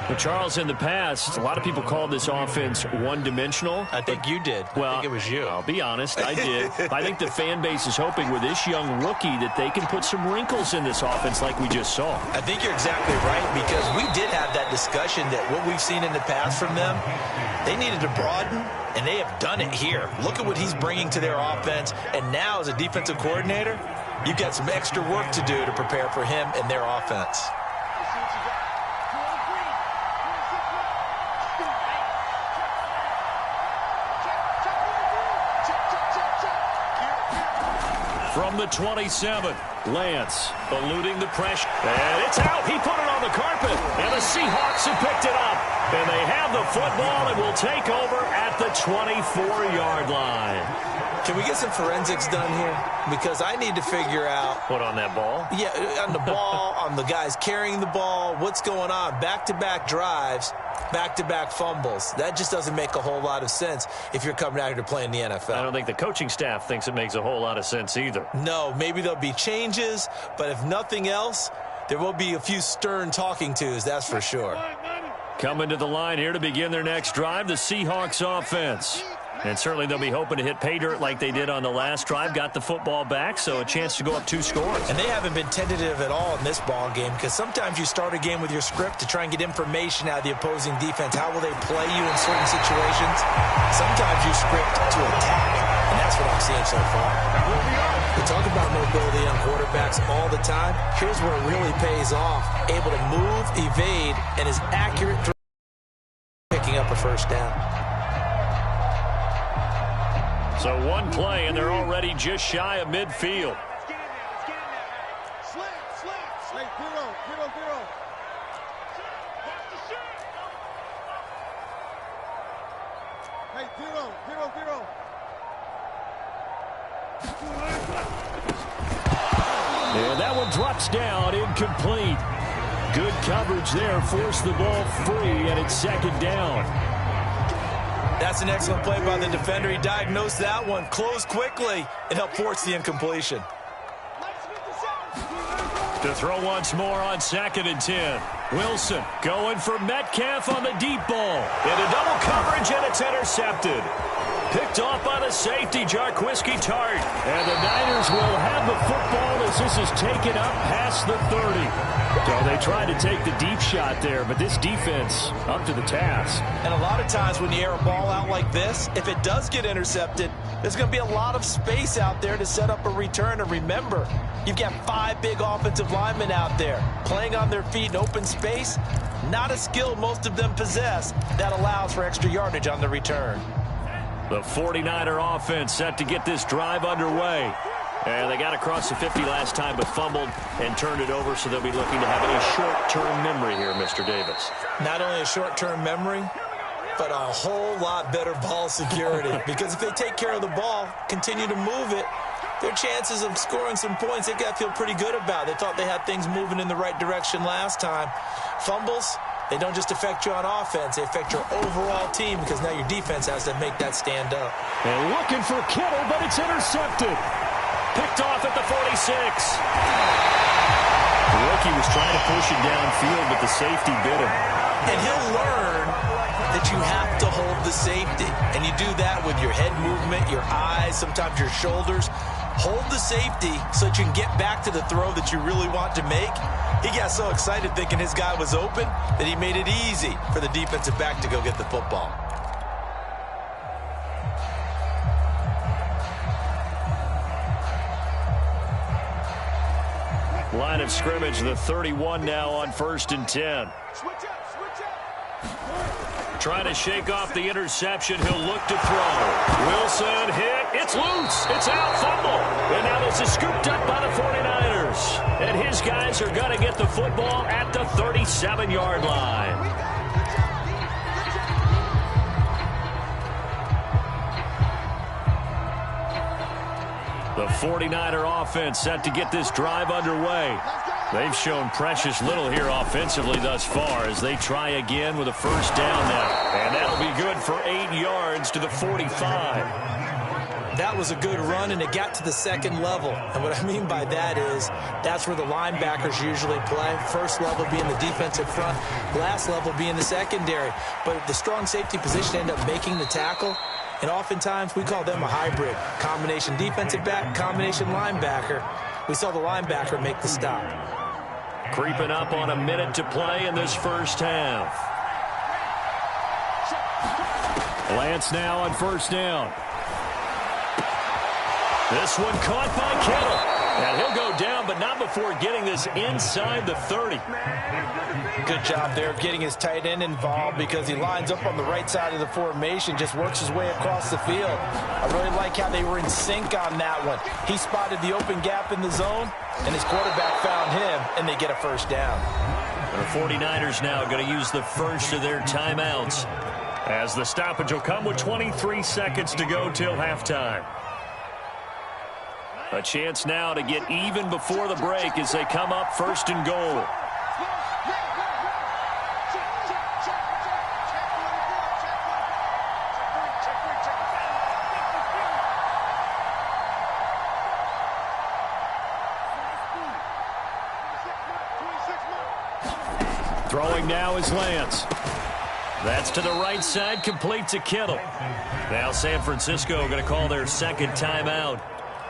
Well, Charles, in the past, a lot of people called this offense one-dimensional.
I think you did.
Well,
I think it was you.
I'll be honest, I did. I think the fan base is hoping with this young rookie that they can put some wrinkles in this offense like we just saw.
I think you're exactly right, because we did have that discussion that what we've seen in the past from them, they needed to broaden, and they have done it here. Look at what he's bringing to their offense, and now as a defensive coordinator, you've got some extra work to do to prepare for him and their offense.
From the 27, Lance eluding the pressure. And it's out. He put it on the carpet. And the Seahawks have picked it up. And they have the football and will take over at the 24-yard line.
Can we get some forensics done here? Because I need to figure out...
What, on that ball?
Yeah, on the ball, on the guys carrying the ball, what's going on? Back-to-back drives, back-to-back fumbles. That just doesn't make a whole lot of sense if you're coming out here to play in the NFL.
I don't think the coaching staff thinks it makes a whole lot of sense either.
No, maybe there'll be changes, but if nothing else, there will be a few stern talking tos, that's for sure.
Coming to the line here to begin their next drive, the Seahawks offense. And certainly they'll be hoping to hit pay dirt like they did on the last drive. Got the football back, so a chance to go up 2 scores.
And they haven't been tentative at all in this ball game, because sometimes you start a game with your script to try and get information out of the opposing defense. How will they play you in certain situations? Sometimes you script to attack, and that's what I'm seeing so far. We talk about mobility on quarterbacks all the time. Here's where it really pays off. Able to move, evade, and is accurate picking up a first down.
So one play, and they're already just shy of midfield.
Let's get in there. Slam. Hey, zero. Watch the shot. Hey, zero.
And that one drops down, incomplete. Good coverage there. Forced the ball free, and it's second down.
That's an excellent play by the defender. He diagnosed that one, closed quickly, and helped force the incompletion.
To throw once more on 2nd and 10. Wilson going for Metcalf on the deep ball. Into double coverage, and it's intercepted. Picked off by the safety, Jarquiski Tart. And the Niners will have the football as this is taken up past the 30. So they tried to take the deep shot there, but this defense up to the task.
And a lot of times when you air a ball out like this, if it does get intercepted, there's going to be a lot of space out there to set up a return. And remember, you've got 5 big offensive linemen out there playing on their feet in open space. Not a skill most of them possess that allows for extra yardage on the return.
The 49er offense set to get this drive underway. And they got across the 50 last time, but fumbled and turned it over, so they'll be looking to have a short-term memory here, Mr. Davis.
Not only a short-term memory, but a whole lot better ball security. Because if they take care of the ball, continue to move it, their chances of scoring some points, they got to feel pretty good about. They thought they had things moving in the right direction last time. Fumbles, they don't just affect you on offense, they affect your overall team, because now your defense has to make that stand up.
And looking for Kittle, but it's intercepted. Picked off at the 46. The rookie was trying to push it downfield, but the safety bit him.
And he'll learn that you have to hold the safety. And you do that with your head movement, your eyes, sometimes your shoulders. Hold the safety so that you can get back to the throw that you really want to make. He got so excited thinking his guy was open that he made it easy for the defensive back to go get the football.
Line of scrimmage, the 31 now on 1st and 10. Trying to shake off the interception. He'll look to throw. Wilson hit. It's loose. It's out. Fumble. And now this is scooped up by the 49ers. And his guys are going to get the football at the 37-yard line. The 49er offense set to get this drive underway. They've shown precious little here offensively thus far as they try again with a first down now. And that'll be good for 8 yards to the 45.
That was a good run, and it got to the second level. And what I mean by that is that's where the linebackers usually play. First level being the defensive front, last level being the secondary. But the strong safety position ended up making the tackle. And oftentimes we call them a hybrid. Combination defensive back, combination linebacker. We saw the linebacker make the stop.
Creeping up on a minute to play in this first half. Lance now on first down. This one caught by Kittle. And he'll go down, but not before getting this inside the 30.
Good job there of getting his tight end involved, because he lines up on the right side of the formation, just works his way across the field. I really like how they were in sync on that one. He spotted the open gap in the zone, and his quarterback found him, and they get a first down.
And the 49ers now going to use the first of their timeouts, as the stoppage will come with 23 seconds to go till halftime. A chance now to get even before the break as they come up 1st and goal. Throwing now is Lance. That's to the right side, complete to Kittle. Now San Francisco going to call their second timeout,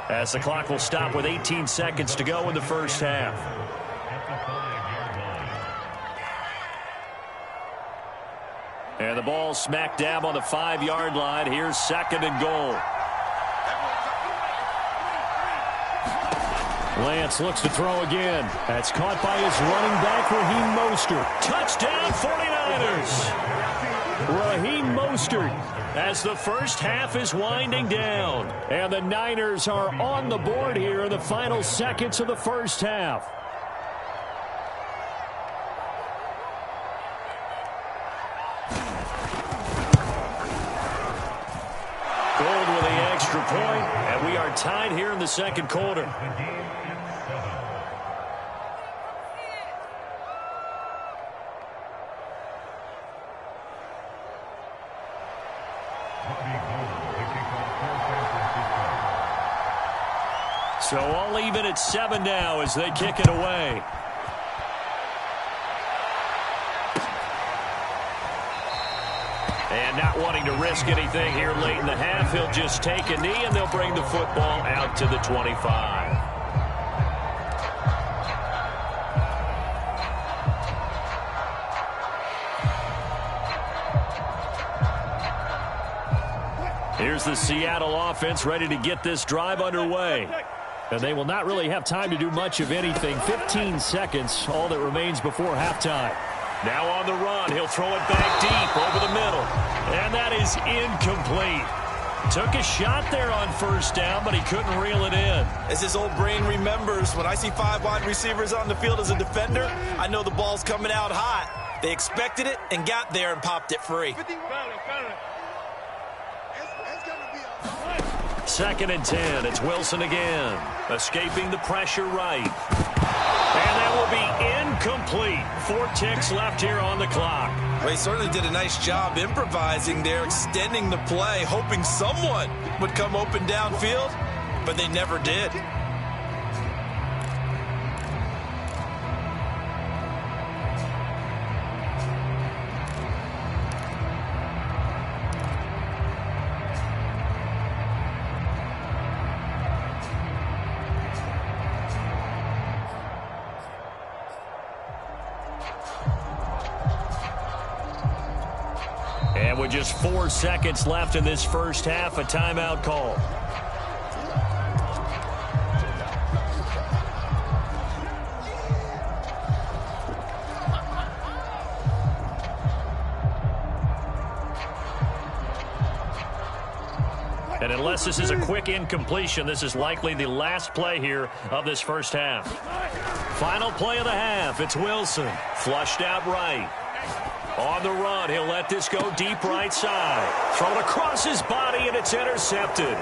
as the clock will stop with 18 seconds to go in the first half. And the ball smack dab on the 5-yard line. Here's 2nd and goal. Lance looks to throw again. That's caught by his running back, Raheem Mostert. Touchdown 49ers. Raheem Mostert, as the first half is winding down. And the Niners are on the board here in the final seconds of the first half. Gold with the extra point, and we are tied here in the second quarter. So all even at 7 now as they kick it away. And not wanting to risk anything here late in the half, he'll just take a knee, and they'll bring the football out to the 25. Here's the Seattle offense ready to get this drive underway. And they will not really have time to do much of anything. 15 seconds, all that remains before halftime. Now on the run, he'll throw it back deep over the middle. And that is incomplete. Took a shot there on first down, but he couldn't reel it in.
As his old brain remembers, when I see 5 wide receivers on the field as a defender, I know the ball's coming out hot. They expected it and got there and popped it free.
2nd and 10. It's Wilson again. Escaping the pressure right. And that will be incomplete. 4 ticks left here on the clock.
Well, he certainly did a nice job improvising there, extending the play, hoping someone would come open downfield, but they never did.
And with just 4 seconds left in this first half, a timeout call. And unless this is a quick incompletion, this is likely the last play here of this first half. Final play of the half. It's Wilson. Flushed out right. On the run, he'll let this go deep right side. Thrown across his body, and it's intercepted.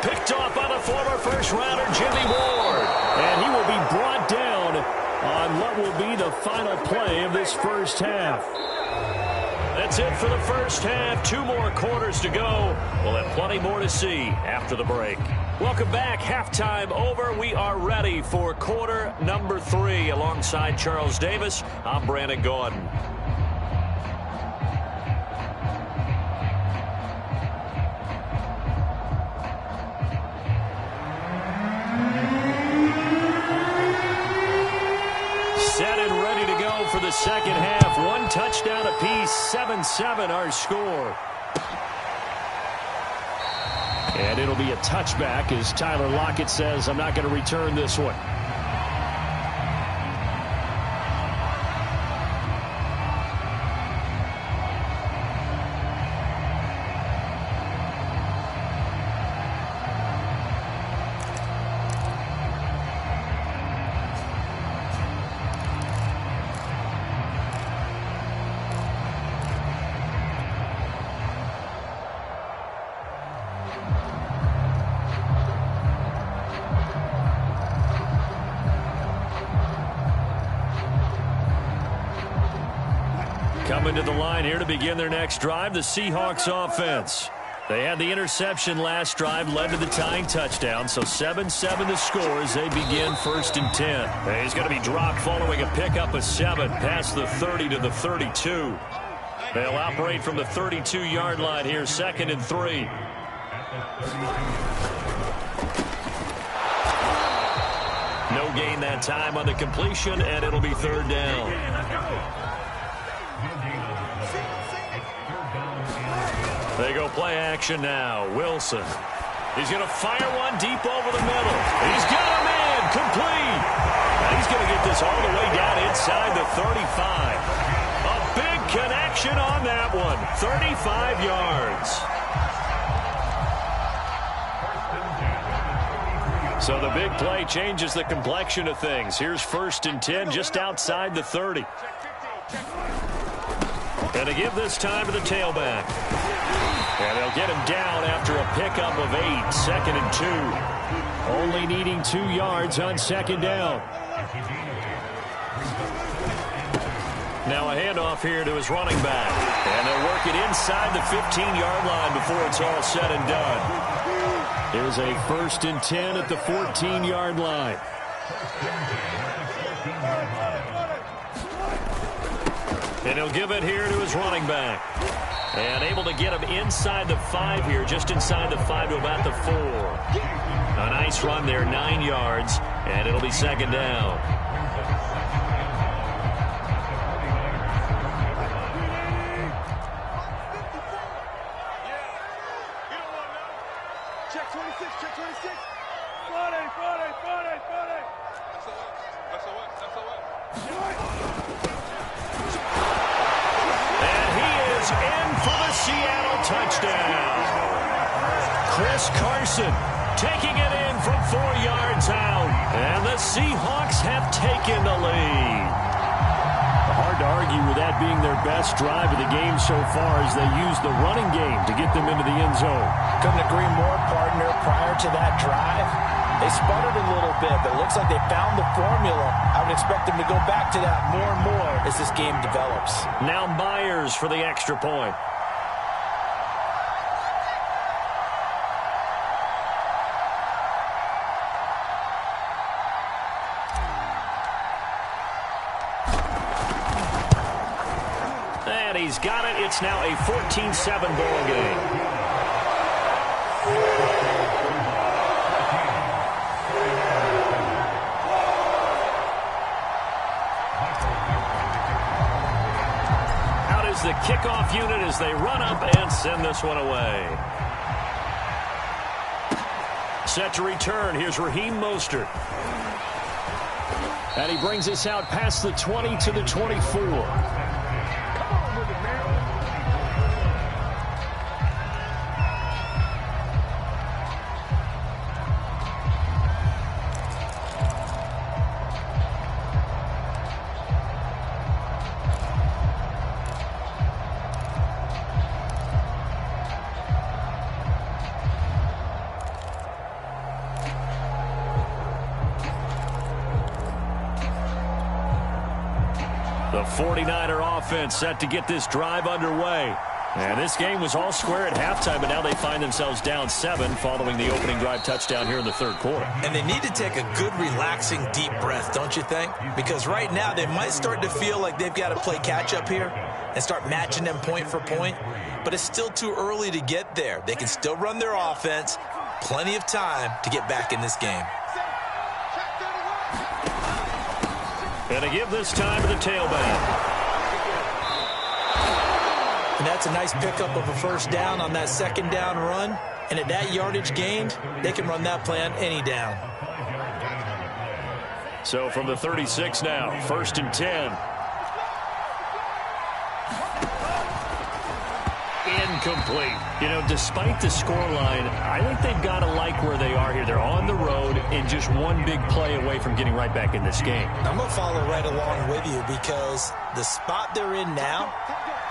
Picked off by the former first-rounder, Jimmy Ward. And he will be brought down on what will be the final play of this first half. That's it for the first half. 2 more quarters to go. We'll have plenty more to see after the break. Welcome back. Halftime over. We are ready for quarter number 3. Alongside Charles Davis, I'm Brandon Gordon. Set and ready to go for the second half. 1 touchdown apiece, 7-7 our score. And it'll be a touchback as Tyler Lockett says, I'm not going to return this one. Coming to the line here to begin their next drive, the Seahawks offense. They had the interception last drive, led to the tying touchdown, so 7-7 the score as they begin 1st and 10. And he's going to be dropped following a pickup of 7 past the 30 to the 32. They'll operate from the 32-yard line here, 2nd and 3. No gain that time on the completion, and it'll be 3rd down. They go play action now. Wilson. He's going to fire one deep over the middle. He's got a man complete. And he's going to get this all the way down inside the 35. A big connection on that one. 35 yards. So the big play changes the complexion of things. Here's 1st and 10 just outside the 30. And to give this time to the tailback. And they'll get him down after a pickup of 8, 2nd and 2. Only needing 2 yards on 2nd down. Now a handoff here to his running back. And they'll work it inside the 15-yard line before it's all said and done. Here's a 1st and 10 at the 14-yard line. And he'll give it here to his running back. And able to get him inside the 5 here, just inside the 5 to about the 4. A nice run there, 9 yards, and it'll be 2nd down.
Check 26, check 26. Friday.
And he is in for the Seattle touchdown. Chris Carson taking it in from 4 yards out. And the Seahawks have taken the lead. Hard to argue with that being their best drive of the game so far as they use the running game to get them into the end zone.
Couldn't agree more, partner. Prior to that drive, they sputtered a little bit, but it looks like they found the formula. I would expect them to go back to that more and more as this game develops.
Now Myers for the extra point. And he's got it. It's now a 14-7 ball game. The kickoff unit as they run up and send this one away. Set to return. Here's Raheem Mostert. And he brings us out past the 20 to the 24. The 49er offense set to get this drive underway. And this game was all square at halftime, but now they find themselves down 7 following the opening drive touchdown here in the 3rd quarter.
And they need to take a good, relaxing, deep breath, don't you think? Because right now they might start to feel like they've got to play catch-up here and start matching them point for point. But it's still too early to get there. They can still run their offense. Plenty of time to get back in this game.
And to give this time to the tailback.
And that's a nice pickup of a 1st down on that 2nd down run. And at that yardage gained, they can run that play on any down.
So from the 36 now, 1st and 10. Incomplete. You know, despite the scoreline, I think they've got to like where they are here. They're on the road and just one big play away from getting right back in this game.
I'm going to follow right along with you because the spot they're in now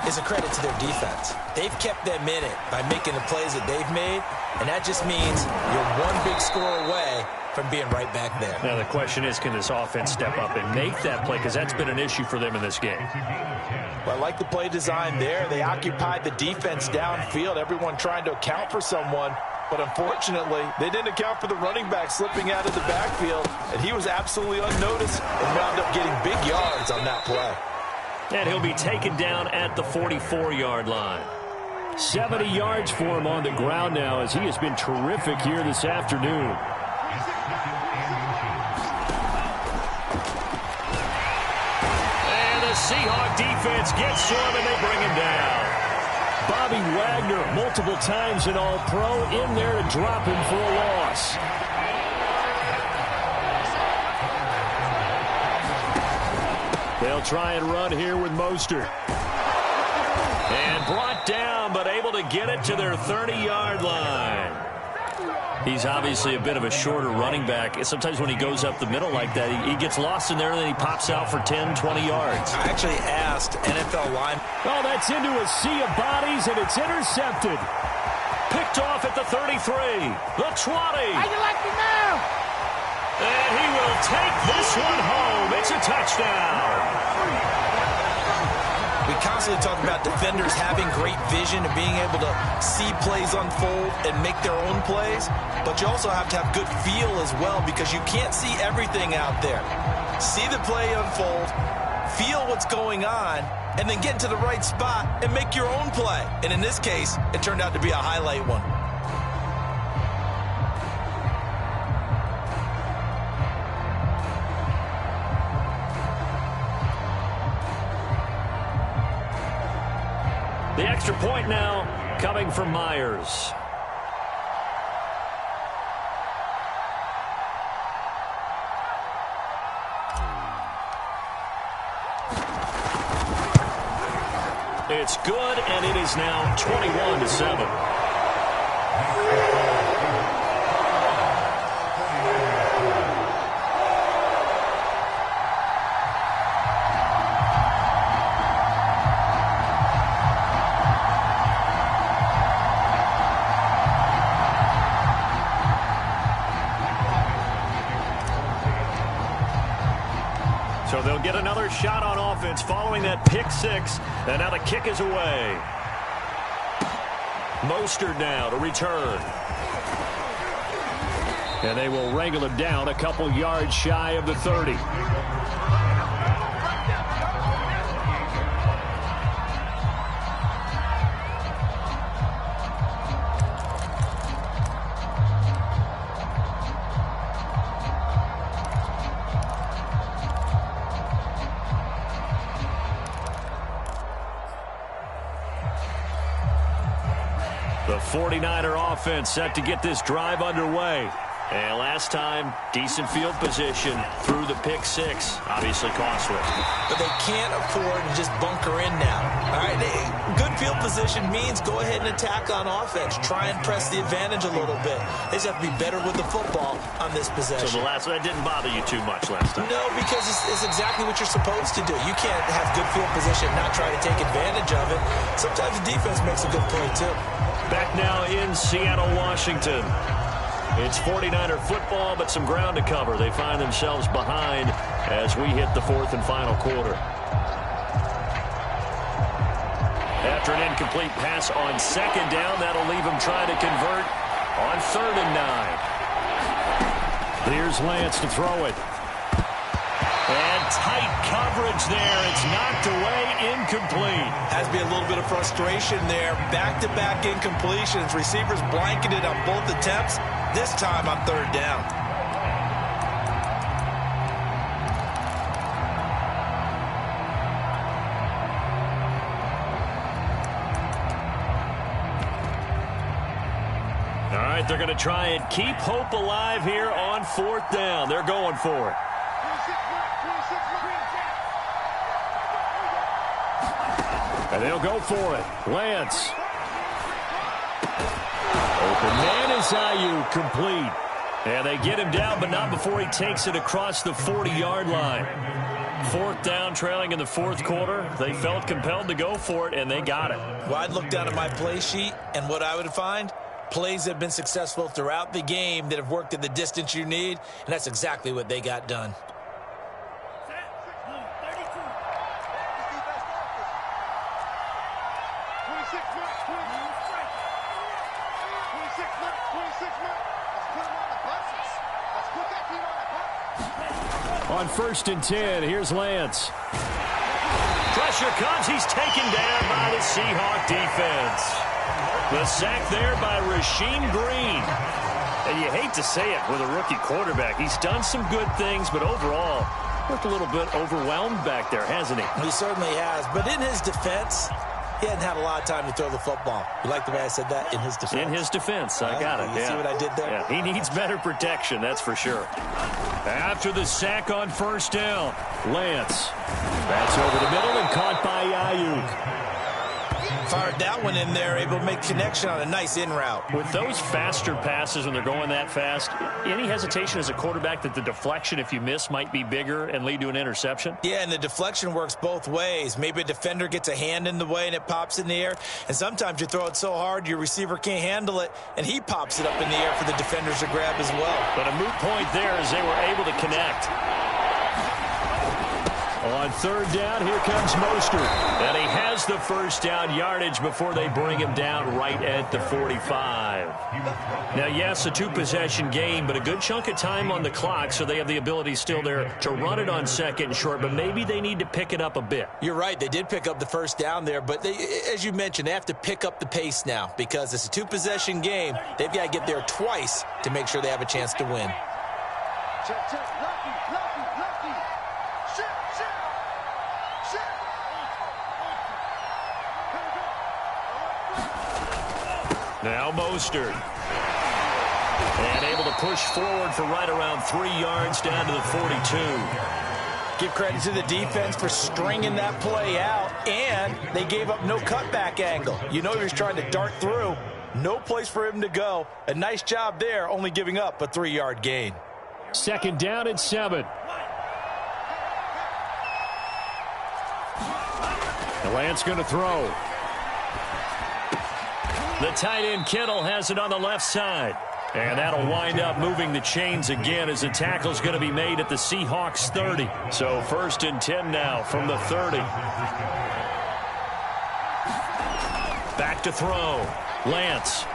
is a credit to their defense. They've kept them in it by making the plays that they've made, and that just means you're one big score away from being right back there.
Now the question is, can this offense step up and make that play? Because that's been an issue for them in this game.
Well, I like the play design there. They occupied the defense downfield, everyone trying to account for someone. But unfortunately, they didn't account for the running back slipping out of the backfield, and he was absolutely unnoticed and wound up getting big yards on that play.
And he'll be taken down at the 44-yard line. 70 yards for him on the ground now as he has been terrific here this afternoon. And the Seahawk defense gets to him and they bring him down. Bobby Wagner, multiple times an All-Pro, in there to drop him for a loss. They'll try and run here with Mostert. And brought down, but able to get it to their 30-yard line. He's obviously a bit of a shorter running back. Sometimes when he goes up the middle like that, he gets lost in there, and then he pops out for 10, 20 yards.
I actually asked NFL line.
Oh, that's into a sea of bodies, and it's intercepted. Picked off at the 33, the 20.
How you like me now?
And he will take this one home. It's a touchdown.
We constantly talk about defenders having great vision and being able to see plays unfold and make their own plays, but you also have to have good feel as well because you can't see everything out there. See the play unfold, feel what's going on, and then get into the right spot and make your own play. And in this case, it turned out to be a highlight one.
The extra point now coming from Myers. It's good, and it is now 21-7. So they'll get another shot on offense following that pick six. And now the kick is away. Mostert now to return. And they will wrangle him down a couple yards shy of the 30. The 49er offense set to get this drive underway. And last time, decent field position through the pick six. Obviously costly.
But they can't afford to just bunker in now. All right, good field position means go ahead and attack on offense. Try and press the advantage a little bit. They just have to be better with the football on this possession.
So the last one, that didn't bother you too much last time?
No, because it's exactly what you're supposed to do. You can't have good field position and not try to take advantage of it. Sometimes the defense makes a good play, too.
Back now in Seattle, Washington. It's 49er football, but some ground to cover. They find themselves behind as we hit the fourth and final quarter. After an incomplete pass on second down, that'll leave them trying to convert on 3rd and 9. Here's Lance to throw it. And tight coverage there. It's knocked away, incomplete.
Has to be a little bit of frustration there. Back-to-back incompletions. Receivers blanketed on both attempts. This time on 3rd down.
All right, they're going to try and keep hope alive here on 4th down. They're going for it. And they'll go for it. Lance. Open man is Ayuk, complete. And they get him down, but not before he takes it across the 40-yard line. 4th down, trailing in the 4th quarter. They felt compelled to go for it, and they got it.
Well, I'd look down at my play sheet, and what I would find, plays that have been successful throughout the game that have worked at the distance you need, and that's exactly what they got done.
On 1st and 10, here's Lance. Pressure comes. He's taken down by the Seahawk defense. The sack there by Rasheem Green. And you hate to say it with a rookie quarterback. He's done some good things, but overall, looked a little bit overwhelmed back there, hasn't he?
He certainly has. But in his defense, he hadn't had a lot of time to throw the football. You like the way I said that? In his defense.
In his defense. I got it.
You see what I did there?
Yeah, he needs better protection, that's for sure. After the sack on 1st down, Lance. That's over the middle and caught by Ayuk.
Fired that one in there, able to make connection on a nice in route.
With those faster passes when they're going that fast, any hesitation as a quarterback that the deflection, if you miss, might be bigger and lead to an interception?
Yeah, and the deflection works both ways. Maybe a defender gets a hand in the way and it pops in the air, and sometimes you throw it so hard your receiver can't handle it, and he pops it up in the air for the defenders to grab as well.
But a moot point there as they were able to connect.
On third down, here comes Mostert.
And he has the first down yardage before they bring him down right at the 45. Now, yes, a two-possession game, but a good chunk of time on the clock, so they have the ability still there to run it on second and short, but maybe they need to pick it up a bit.
You're right. They did pick up the first down there, but as you mentioned, they have to pick up the pace now because it's a two-possession game. They've got to get there twice to make sure they have a chance to win.
Check, check. Lucky. Shit.
Now Mostert. And able to push forward for right around 3 yards down to the 42.
Give credit to the defense for stringing that play out, and they gave up no cutback angle. You know he was trying to dart through. No place for him to go. A nice job there, only giving up a 3-yard gain.
Second down and 7. Lance going to throw.
The tight end Kittle has it on the left side. And that'll wind up moving the chains again as the tackle's going to be made at the Seahawks 30. So 1st and 10 now from the 30. Back to throw. Lance.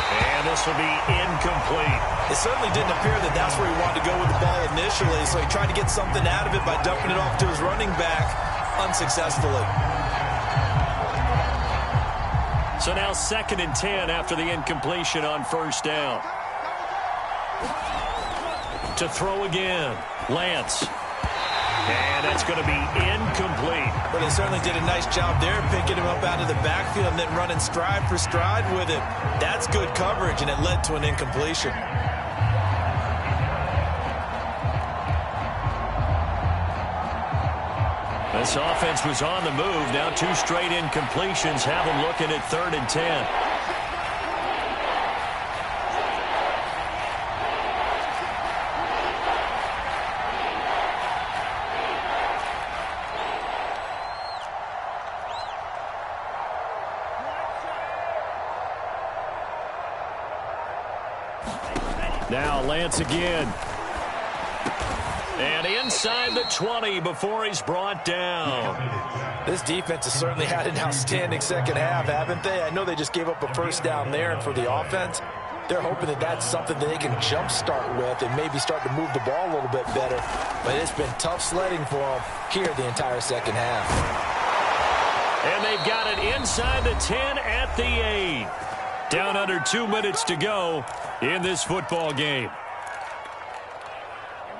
And this will be incomplete.
It certainly didn't appear that that's where he wanted to go with the ball initially, so he tried to get something out of it by dumping it off to his running back unsuccessfully.
So now 2nd and 10 after the incompletion on first down. To throw again. Lance. And that's going to be incomplete.
But they certainly did a nice job there, picking him up out of the backfield and then running stride for stride with it. That's good coverage, and it led to an incompletion.
This offense was on the move. Now 2 straight incompletions have them looking at 3rd and 10.
Now Lance again.
And inside the 20 before he's brought down.
This defense has certainly had an outstanding second half, haven't they? I know they just gave up a first down there, and for the offense, they're hoping that that's something that they can jumpstart with and maybe start to move the ball a little bit better. But it's been tough sledding for them here the entire second half.
And they've got it inside the 10 at the 8.
Down under 2 minutes to go in this football game.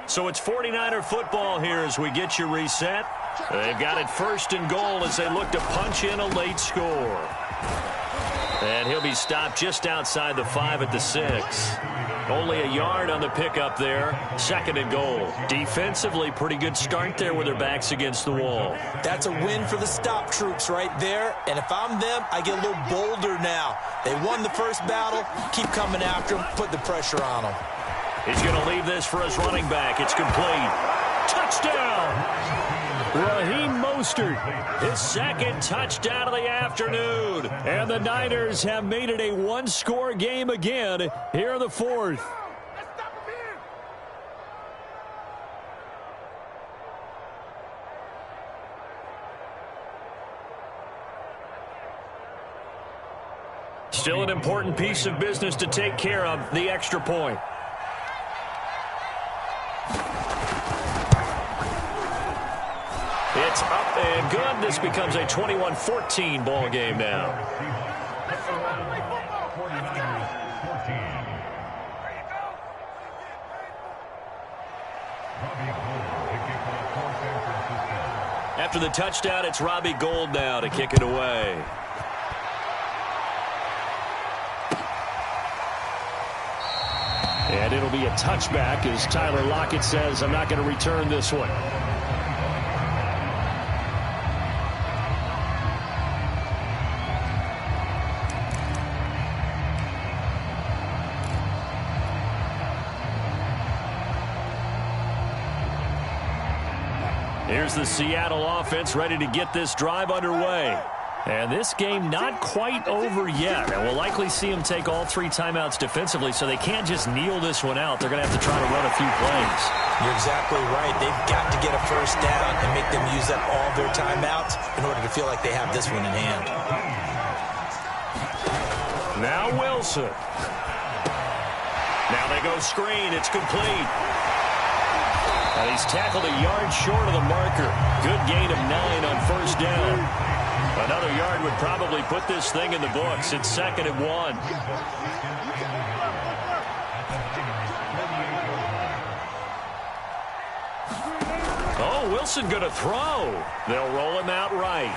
So it's 49er football here as we get you reset. They've got it 1st and goal as they look to punch in a late score. And he'll be stopped just outside the 5 at the 6. Only a yard on the pickup there. 2nd and goal. Defensively, pretty good start there with their backs against the wall.
That's a win for the stop troops right there. And if I'm them, I get a little bolder now. They won the first battle. Keep coming after them. Put the pressure on them.
He's going to leave this for his running back. It's complete. Touchdown!
Raheem Mostert.
His 2nd touchdown of the afternoon.
And the Niners have made it a 1-score game again here in the 4th.
Still an important piece of business to take care of, the extra point. It's up and good. This becomes a 21-14 ball game now. After the touchdown, it's Robbie Gould now to kick it away.
And it'll be a touchback as Tyler Lockett says, I'm not going to return this one.
Here's the Seattle offense ready to get this drive underway. And this game not quite over yet. And we'll likely see them take all 3 timeouts defensively, so they can't just kneel this one out. They're going to have to try to run a few plays.
You're exactly right. They've got to get a first down and make them use up all their timeouts in order to feel like they have this one in hand.
Now Wilson. Now they go screen. It's complete. And he's tackled a yard short of the marker. Good gain of 9 on first down. Another yard would probably put this thing in the books. It's 2nd and 1. Oh, Wilson going to throw. They'll roll him out right.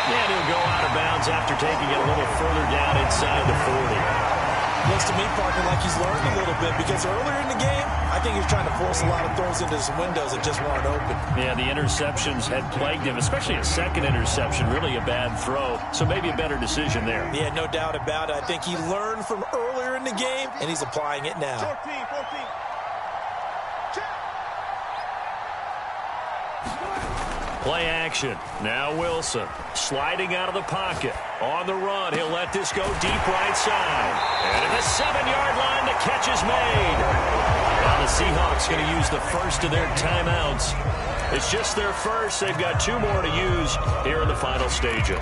And he'll go out of bounds after taking it a little further down inside the 40.
Looks to me, partner, like he's learned a little bit because earlier in the game, I think he was trying to force a lot of throws into some windows that just weren't open.
Yeah, the interceptions had plagued him, especially a second interception, really a bad throw. So maybe a better decision there.
Yeah, no doubt about it. I think he learned from earlier in the game, and he's applying it now.
14.
Play action. Now Wilson sliding out of the pocket. On the run, he'll let this go deep right side. And at the 7-yard line, the catch is made. Now the Seahawks going to use the first of their timeouts. It's just their first. They've got 2 more to use here in the final stages.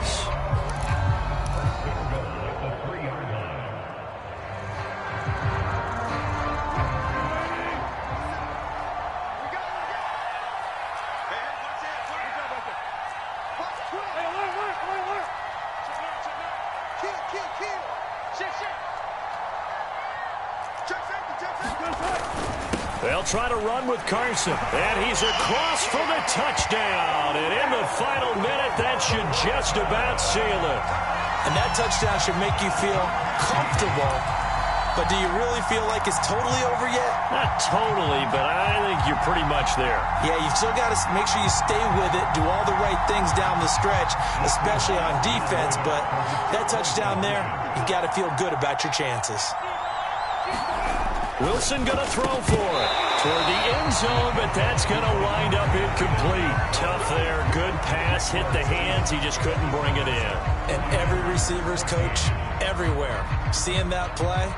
They'll try to run with Carson, and he's across for the touchdown. And in the final minute, that should just about seal it.
And that touchdown should make you feel comfortable. But do you really feel like it's totally over yet?
Not totally, but I think you're pretty much there.
Yeah, you've still got to make sure you stay with it, do all the right things down the stretch, especially on defense. But that touchdown there, you've got to feel good about your chances.
Wilson going to throw for it toward the end zone, but that's going to wind up incomplete. Tough there. Good pass. Hit the hands. He just couldn't bring it in.
And every receiver's coach everywhere, seeing that play,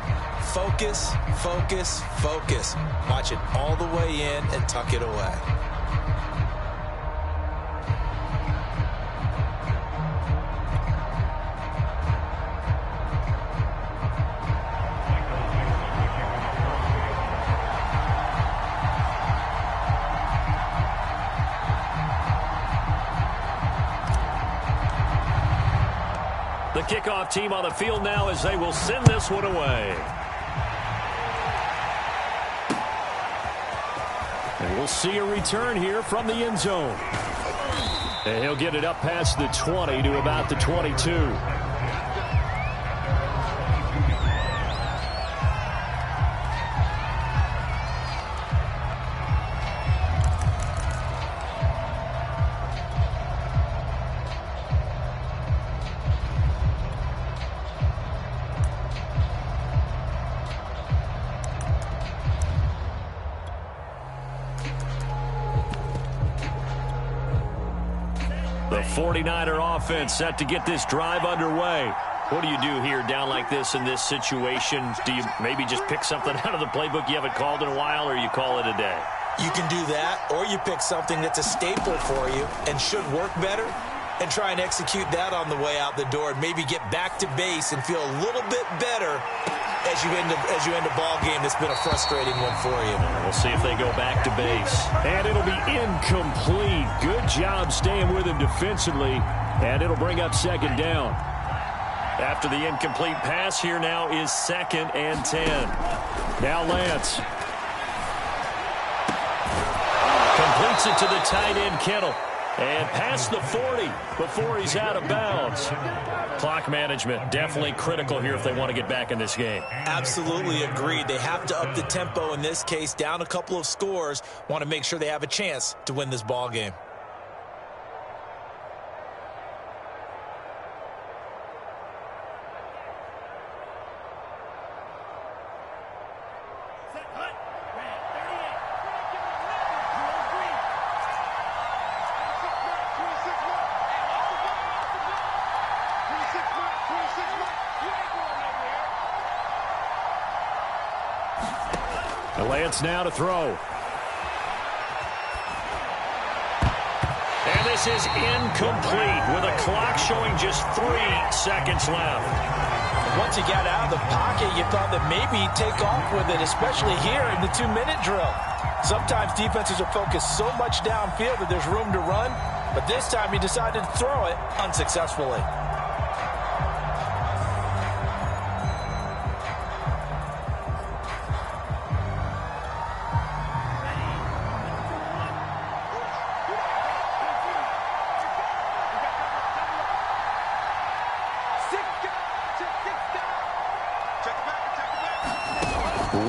focus, focus, focus. Watch it all the way in and tuck it away.
The kickoff team on the field now as they will send this one away. And we'll see a return here from the end zone. And he'll get it up past the 20 to about the 22. The 49er offense set to get this drive underway. What do you do here down like this in this situation? Do you maybe just pick something out of the playbook you haven't called in a while, or you call it a day?
You can do that, or you pick something that's a staple for you and should work better and try and execute that on the way out the door and maybe get back to base and feel a little bit better as you end a ball game that's been a frustrating one for you.
We'll see if they go back to base. And it'll be incomplete. Good job staying with him defensively. And it'll bring up 2nd down. After the incomplete pass, here now is 2nd and 10. Now Lance. Completes it to the tight end, Kittle. And past the 40 before he's out of bounds. Clock management definitely critical here if they want to get back in this game.
Absolutely agreed. They have to up the tempo in this case, down a couple of scores. Want to make sure they have a chance to win this ball game.
Lance now to throw. And this is incomplete with a clock showing just 3 seconds left.
Once he got out of the pocket, you thought that maybe he'd take off with it, especially here in the 2-minute drill. Sometimes defenses are focused so much downfield that there's room to run, but this time he decided to throw it unsuccessfully.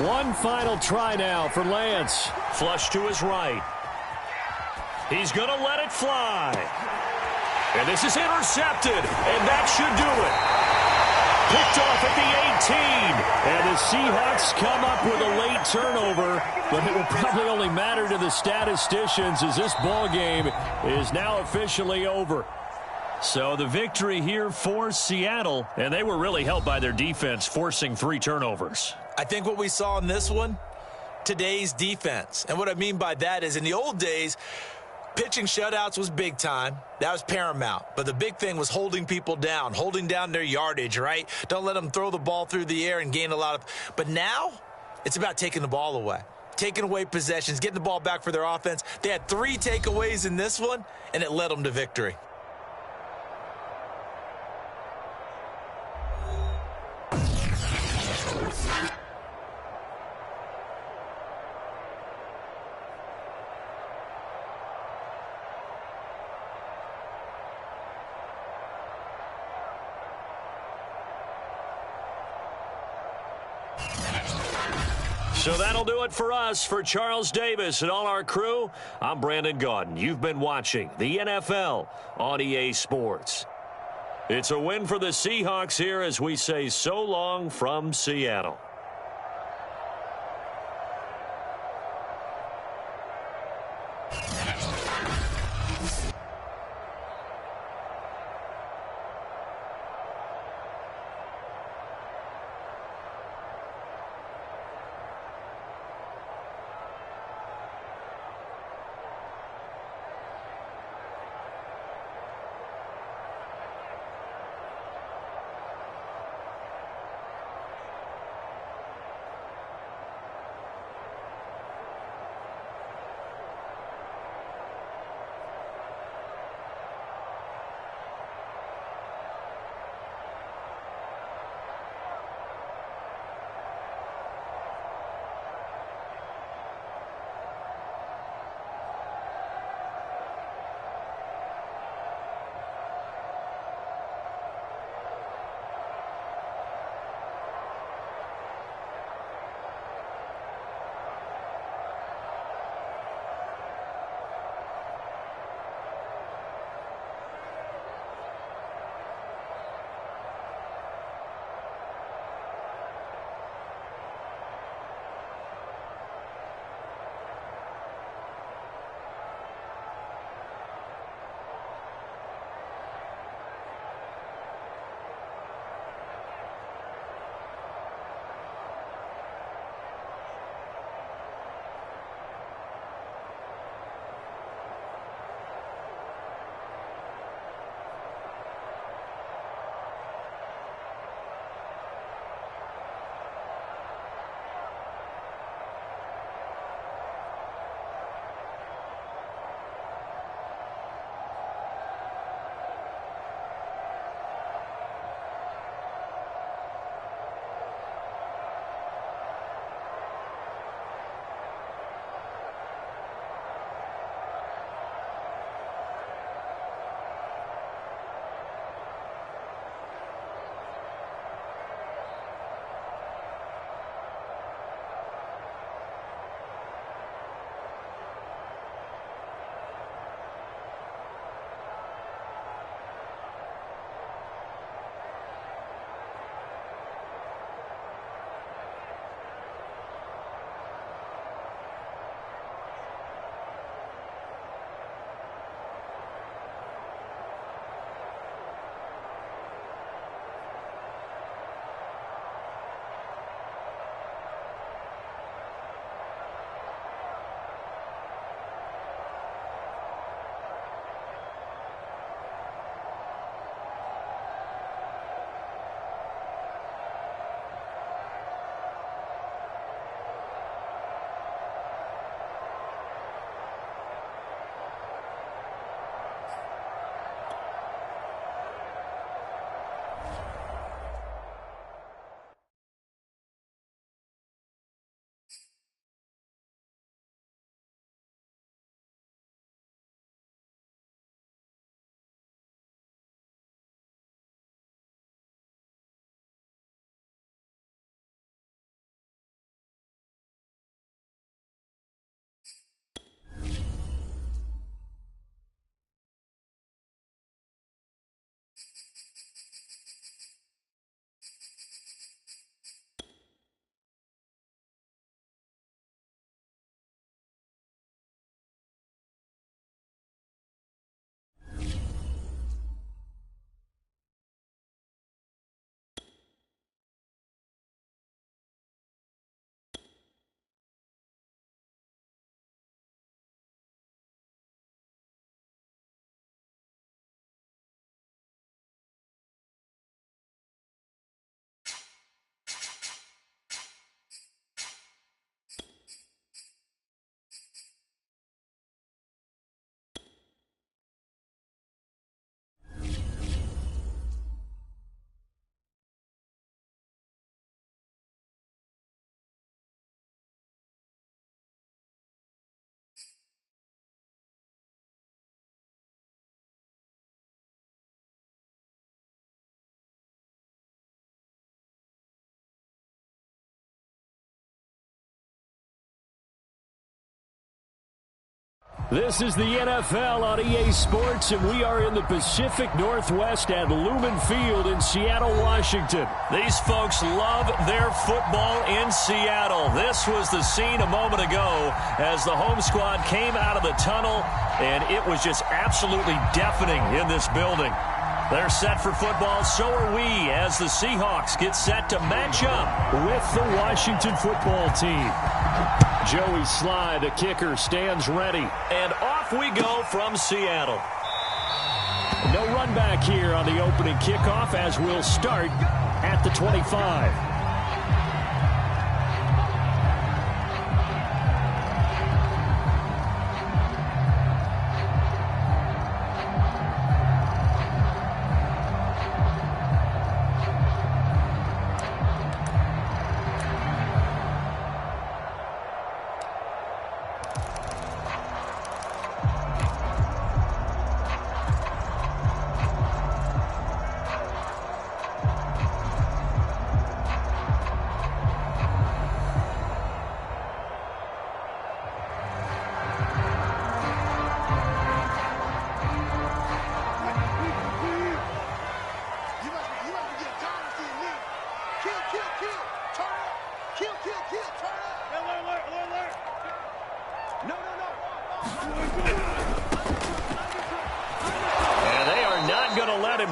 One final try now for Lance.
Flush to his right. He's going to let it fly. And this is intercepted, and that should do it. Picked off at the 18.
And the Seahawks come up with a late turnover, but it will probably only matter to the statisticians as this ball game is now officially over.
So the victory here for Seattle, and they were really helped by their defense forcing 3 turnovers.
I think what we saw in this one, today's defense. And what I mean by that is in the old days, pitching shutouts was big time. That was paramount. But the big thing was holding people down, holding down their yardage, right? Don't let them throw the ball through the air and gain a lot of. But now it's about taking the ball away, taking away possessions, getting the ball back for their offense. They had 3 takeaways in this one, and it led them to victory.
So that'll do it for us. For Charles Davis and all our crew, I'm Brandon Gaudin. You've been watching the NFL on EA Sports. It's a win for the Seahawks here as we say so long from Seattle.
This is the NFL on EA Sports, and we are in the Pacific Northwest at Lumen Field in Seattle, Washington.
These folks love their football in Seattle. This was the scene a moment ago as the home squad came out of the tunnel, and it was just absolutely deafening in this building. They're set for football, so are we, as the Seahawks get set to match up
with the Washington football team. Joey Sly, the kicker, stands ready.
And off we go from Seattle.
No run back here on the opening kickoff as we'll start at the 25.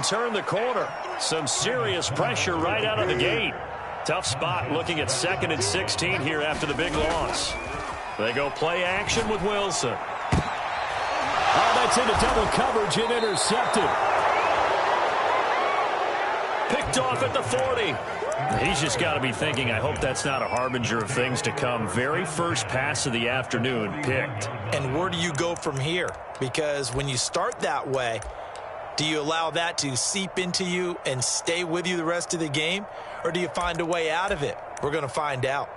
Turn the corner. Some serious pressure right out of the gate. Tough spot looking at 2nd and 16 here after the big loss. They go play action with Wilson.
Oh, that's into double coverage and intercepted.
Picked off at the 40. He's just got to be thinking, I hope that's not a harbinger of things to come. Very first pass of the afternoon picked.
And where do you go from here? Because when you start that way, do you allow that to seep into you and stay with you the rest of the game? Or do you find a way out of it? We're going to find out.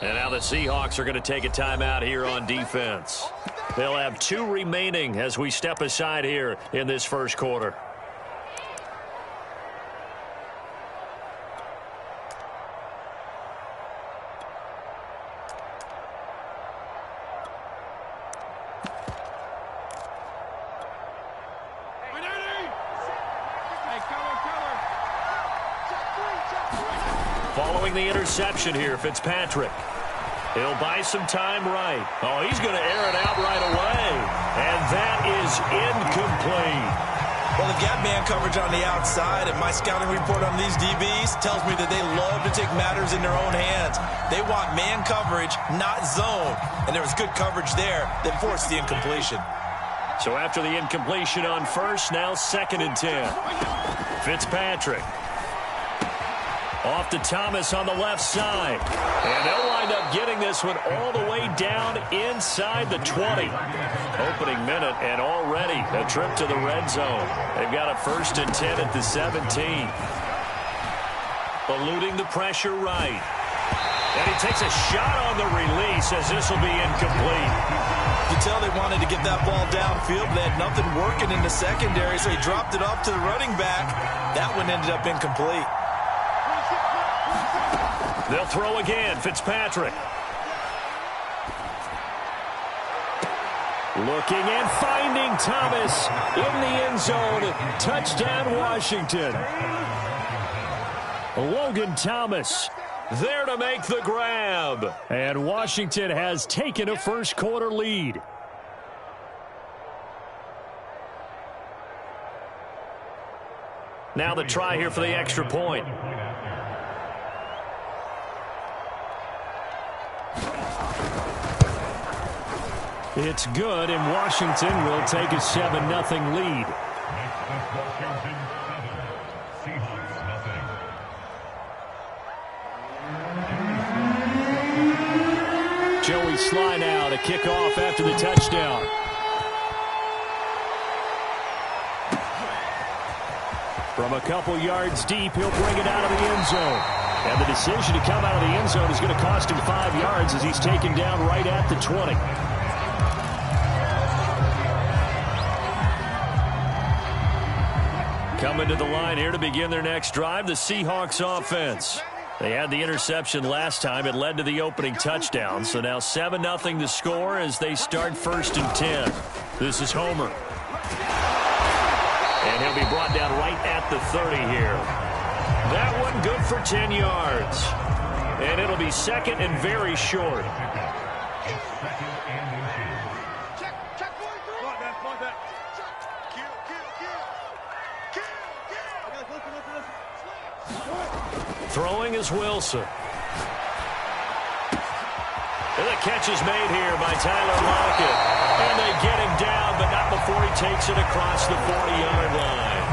And now the Seahawks are going to take a timeout here on defense. They'll have 2 remaining as we step aside here in this first quarter. Following the interception here, Fitzpatrick. He'll buy some time right. Oh, he's going to air it out right away. And that is incomplete.
Well, they've got man coverage on the outside, and my scouting report on these DBs tells me that they love to take matters in their own hands. They want man coverage, not zone. And there was good coverage there that forced the incompletion.
So after the incompletion on first, now 2nd and 10. Fitzpatrick. Off to Thomas on the left side. And they'll wind up getting this one all the way down inside the 20. Opening minute, and already a trip to the red zone. They've got a 1st and 10 at the 17. Eluding the pressure right. And he takes a shot on the release as this will be incomplete.
You can tell they wanted to get that ball downfield, but they had nothing working in the secondary, so he dropped it off to the running back. That one ended up incomplete.
They'll throw again, Fitzpatrick.
Looking and finding Thomas in the end zone. Touchdown, Washington. Logan Thomas there to make the grab. And Washington has taken a first quarter lead.
Now the try here for the extra point.
It's good, and Washington will take a 7-0 lead. Joey Sly now to kick off after the touchdown. From a couple yards deep, he'll bring it out of the end zone. And the decision to come out of the end zone is going to cost him 5 yards as he's taken down right at the 20.
Coming to the line here to begin their next drive, the Seahawks offense. They had the interception last time. It led to the opening touchdown. So now 7-0 to score as they start 1st and 10. This is Homer. And he'll be brought down right at the 30 here. That one good for 10 yards. And it'll be 2nd and very short. Throwing is Wilson. And the catch is made here by Tyler Lockett. And they get him down, but not before he takes it across the 40-yard line.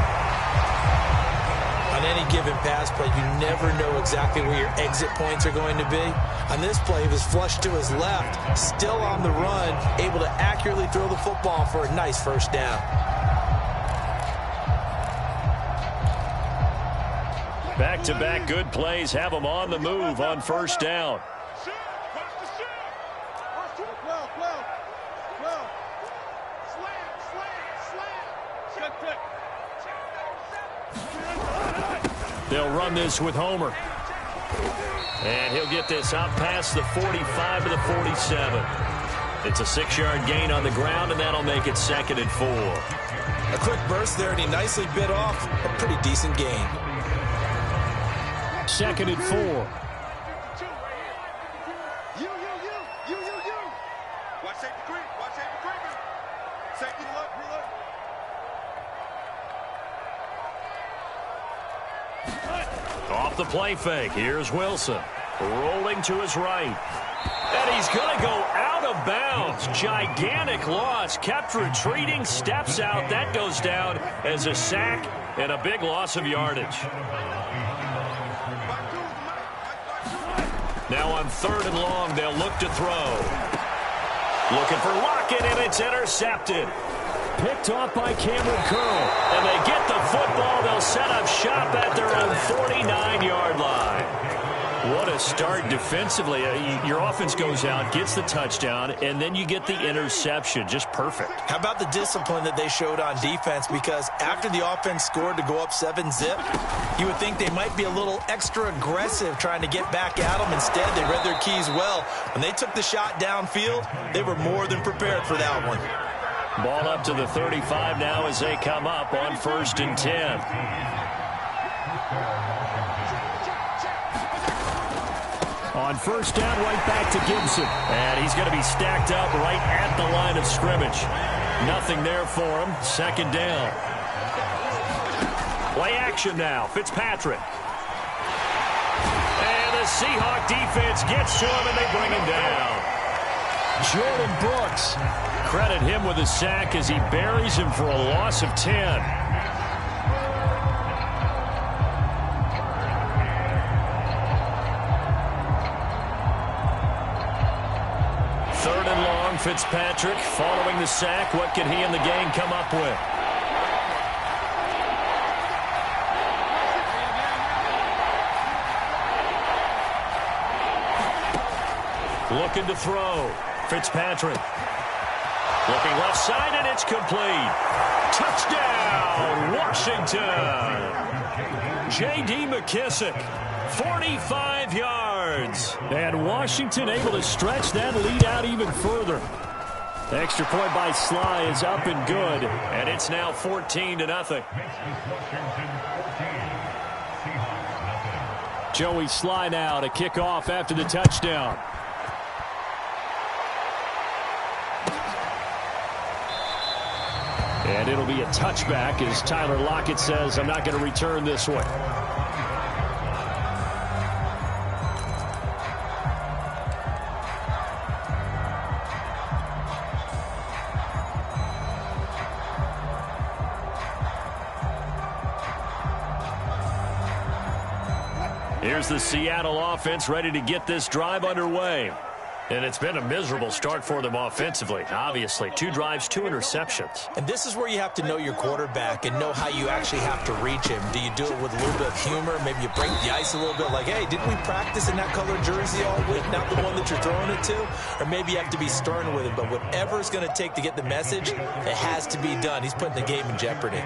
On any given pass play, you never know exactly where your exit points are going to be. On this play, he was flushed to his left, still on the run, able to accurately throw the football for a nice 1st down.
Back-to-back good plays have them on the move on 1st down. They'll run this with Homer. And he'll get this out past the 45 to the 47. It's a 6-yard gain on the ground, and that'll make it 2nd and 4.
A quick burst there, and he nicely bit off a pretty decent gain.
2nd and 4.
Watch safety creep. Watch safety creeping. Safety look, reload.
Off the play fake. Here's Wilson. Rolling to his right. And he's going to go out of bounds. Gigantic loss. Kept retreating. Steps out. That goes down as a sack and a big loss of yardage. Now on 3rd and long, they'll look to throw. Looking for Lockett, and it's intercepted. Picked off by Cameron Curl. And they get the football. They'll set up shop at their own 49-yard line. What a start defensively. Your offense goes out, gets the touchdown, and then you get the interception. Just perfect.
How about the discipline that they showed on defense? Because after the offense scored to go up 7-zip, you would think they might be a little extra aggressive trying to get back at them. Instead, they read their keys well. When they took the shot downfield, they were more than prepared for that one.
Ball up to the 35 now as they come up on 1st and 10. On 1st down, right back to Gibson. And he's going to be stacked up right at the line of scrimmage. Nothing there for him. 2nd down. Play action now. Fitzpatrick. And the Seahawk defense gets to him, and they bring him down. Jordan Brooks. Credit him with a sack as he buries him for a loss of 10. 3rd and long, Fitzpatrick following the sack. What can he and the gang come up with? Looking to throw. Fitzpatrick. Looking left side, and it's complete. Touchdown, Washington. J.D. McKissick, 45 yards. And Washington able to stretch that lead out even further. The extra point by Sly is up and good, and it's now 14-0. Joey Sly now to kick off after the touchdown. And it'll be a touchback as Tyler Lockett says, I'm not going to return this one. Here's the Seattle offense ready to get this drive underway. And it's been a miserable start for them offensively. Obviously, 2 drives, 2 interceptions.
And this is where you have to know your quarterback and know how you actually have to reach him. Do you do it with a little bit of humor? Maybe you break the ice a little bit like, hey, didn't we practice in that color jersey all week, not the one that you're throwing it to? Or maybe you have to be stern with him. But whatever it's going to take to get the message, it has to be done. He's putting the game in jeopardy.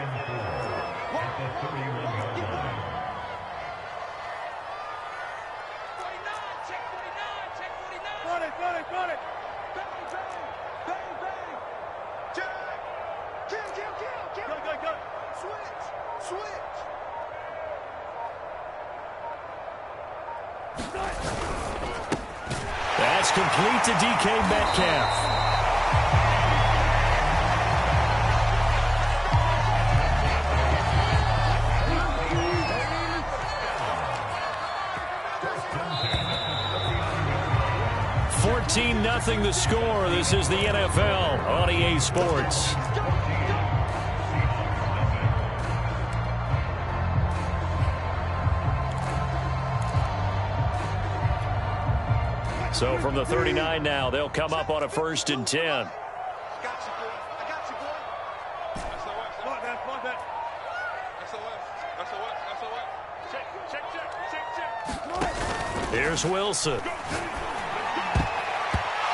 Got it. Bang, bang. Bang, bang. Jack. Kill. Go. Switch.
That's complete to DK Metcalf. Nothing the score. This is the NFL on EA Sports. So from the 39 now, they'll come up on a 1st and 10.
I got you, boy. SOS.
Here's Wilson.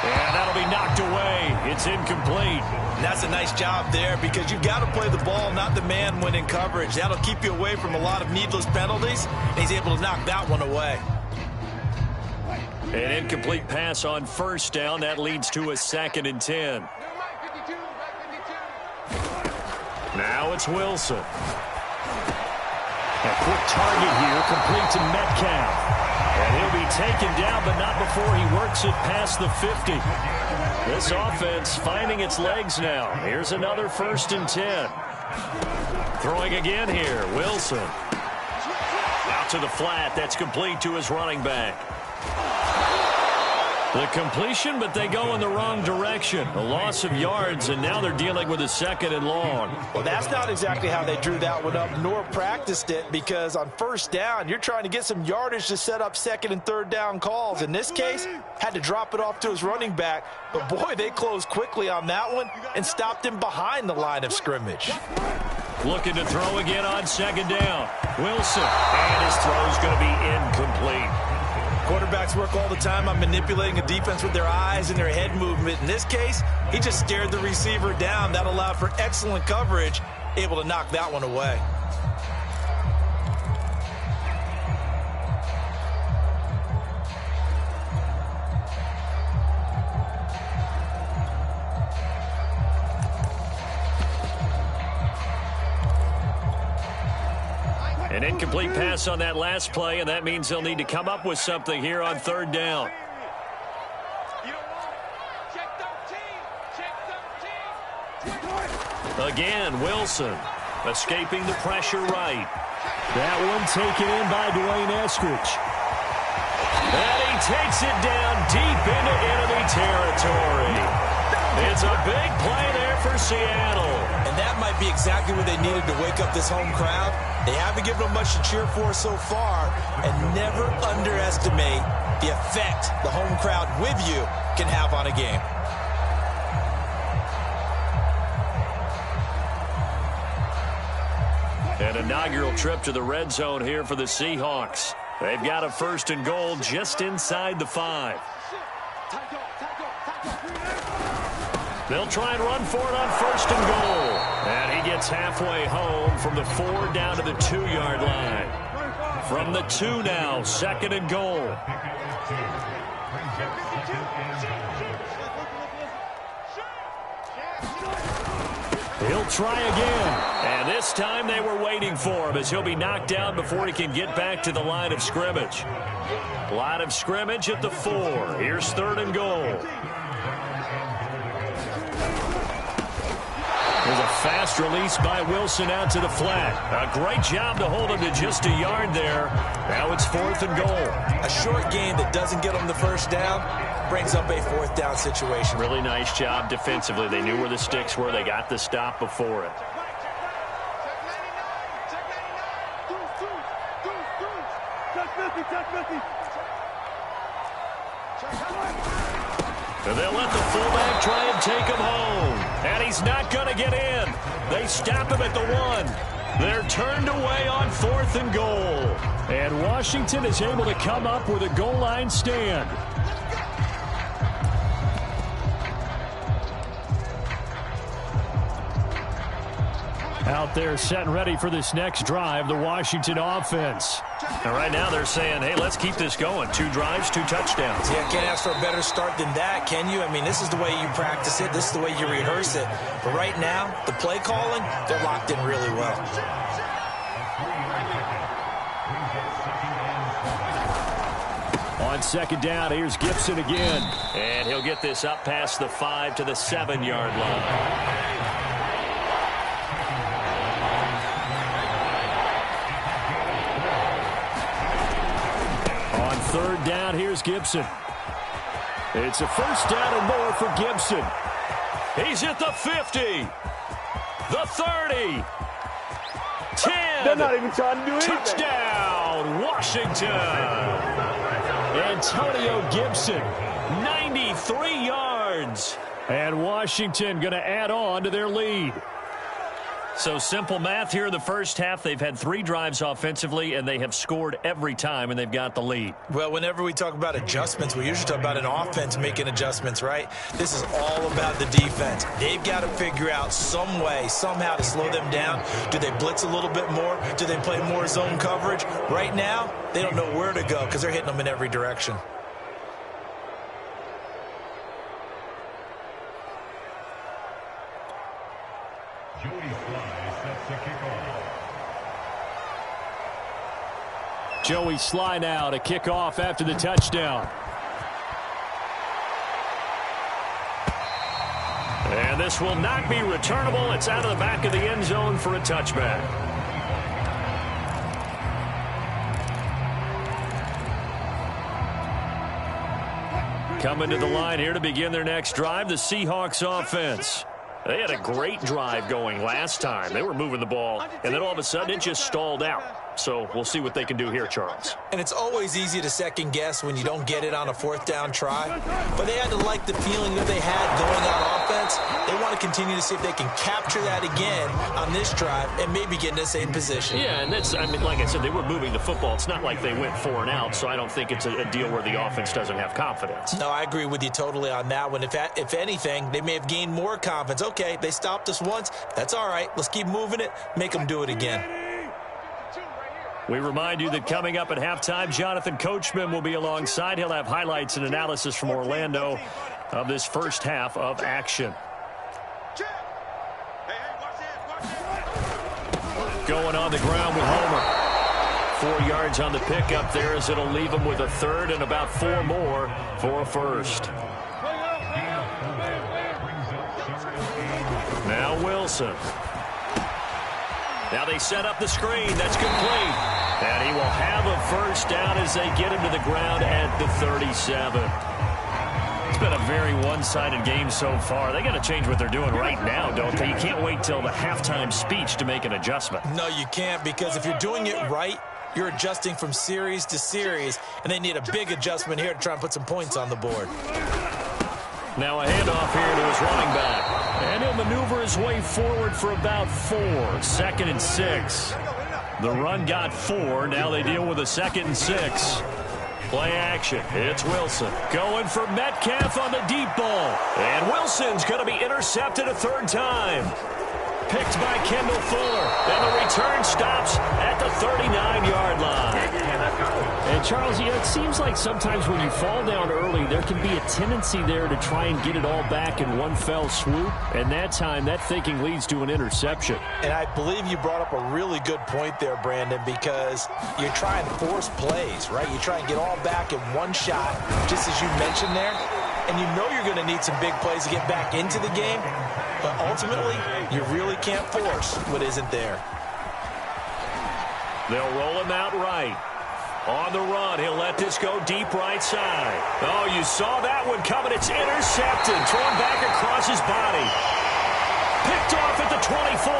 And that'll be knocked away. It's incomplete.
And that's a nice job there because you've got to play the ball, not the man when in coverage. That'll keep you away from a lot of needless penalties. And he's able to knock that one away.
An incomplete pass on 1st down. That leads to a 2nd and 10. Now it's Wilson. A quick target here, complete to Metcalf. And he'll be taken down, but not before he works it past the 50. This offense finding its legs now. Here's another 1st and 10. Throwing again here, Wilson. Out to the flat. That's complete to his running back. The completion, but they go in the wrong direction. A loss of yards, and now they're dealing with a 2nd and long.
Well, that's not exactly how they drew that one up, nor practiced it, because on 1st down, you're trying to get some yardage to set up 2nd and 3rd down calls. In this case, had to drop it off to his running back. But, boy, they closed quickly on that one and stopped him behind the line of scrimmage.
Looking to throw again on 2nd down. Wilson, and his throw's going to be incomplete.
Quarterbacks work all the time on manipulating a defense with their eyes and their head movement. In this case, he just stared the receiver down. That allowed for excellent coverage, able to knock that one away.
An incomplete pass on that last play, and that means they'll need to come up with something here on 3rd down. Again, Wilson escaping the pressure right. That one taken in by Dwayne Eskridge. And he takes it down deep into enemy territory. It's a big play there for Seattle.
And that might be exactly what they needed to wake up this home crowd. They haven't given them much to cheer for so far, and never underestimate the effect the home crowd with you can have on a game.
An inaugural trip to the red zone here for the Seahawks. They've got a 1st and goal just inside the 5. They'll try and run for it on 1st and goal. And he gets halfway home from the 4 down to the 2-yard line. From the 2 now, 2nd and goal. He'll try again. And this time they were waiting for him as he'll be knocked down before he can get back to the line of scrimmage. Line of scrimmage at the 4. Here's 3rd and goal. There's a fast release by Wilson out to the flat. A great job to hold him to just a yard there. Now it's 4th and goal.
A short game that doesn't get them the 1st down brings up a 4th down situation.
Really nice job defensively. They knew where the sticks were. They got the stop before it. And they'll let the fullback try and take him home. And he's not going to get in. They stop him at the 1. They're turned away on 4th and goal. And Washington is able to come up with a goal line stand. Out there set and ready for this next drive, the Washington offense.
And right now they're saying, hey, let's keep this going. 2 drives, 2 touchdowns.
Yeah, can't ask for a better start than that, can you? I mean, this is the way you practice it. This is the way you rehearse it. But right now, the play calling, they're locked in really well.
On second down, here's Gibson again.
And he'll get this up past the 5 to the 7-yard line.
On third down, here's Gibson. It's a first down and more for Gibson.
He's at the 50, the 30, 10.
They're not even trying to do anything.
Touchdown, Washington.
Antonio Gibson, 93 yards. And Washington going to add on to their lead.
So simple math here in the first half. They've had 3 drives offensively, and they have scored every time, and they've got the lead.
Well, whenever we talk about adjustments, we usually talk about an offense making adjustments, right? This is all about the defense. They've got to figure out some way, somehow to slow them down. Do they blitz a little bit more? Do they play more zone coverage? Right now, they don't know where to go because they're hitting them in every direction.
Joey Sly now to kick off after the touchdown.
And this will not be returnable. It's out of the back of the end zone for a touchback. Coming to the line here to begin their next drive, the Seahawks offense. They had a great drive going last time. They were moving the ball, and then all of a sudden it just stalled out. So we'll see what they can do here, Charles.
And it's always easy to second guess when you don't get it on a 4th down try. But they had to like the feeling that they had going on offense. They want to continue to see if they can capture that again on this drive and maybe get in the same position.
Yeah, and that's, I mean, like I said, they were moving the football. It's not like they went 4 and out, so I don't think it's a deal where the offense doesn't have confidence.
No, I agree with you totally on that one. If anything, they may have gained more confidence. Okay, they stopped us once. That's all right. Let's keep moving it. Make them do it again.
We remind you that coming up at halftime, Jonathan Coachman will be alongside. He'll have highlights and analysis from Orlando of this first half of action. Going on the ground with Homer. 4 yards on the pickup there as it'll leave him with a 3rd and about 4 more for a 1st. Now Wilson. Now they set up the screen. That's complete. And he will have a first down as they get him to the ground at the 37. It's been a very one-sided game so far. They got to change what they're doing right now, don't they? You can't wait till the halftime speech to make an adjustment.
No, you can't, because if you're doing it right, you're adjusting from series to series, and they need a big adjustment here to try and put some points on the board.
Now a handoff here to his running back. And he'll maneuver his way forward for about 4. 2nd and 6. The run got 4. Now they deal with a 2nd and 6. Play action. It's Wilson. Going for Metcalf on the deep ball. And Wilson's going to be intercepted a 3rd time. Picked by Kendall Fuller. And the return stops at the 39-yard line.
And, Charles, you know, it seems like sometimes when you fall down early, there can be a tendency there to try and get it all back in one fell swoop. And that time, that thinking leads to an interception.
And I believe you brought up a really good point there, Brandon, because you're trying to force plays, right? You try and get all back in one shot, just as you mentioned there. And you know you're going to need some big plays to get back into the game. But ultimately, you really can't force what isn't there.
They'll roll him out right. On the run, he'll let this go deep right side. Oh, you saw that one coming. It's intercepted. Thrown back across his body. Picked off at the 24.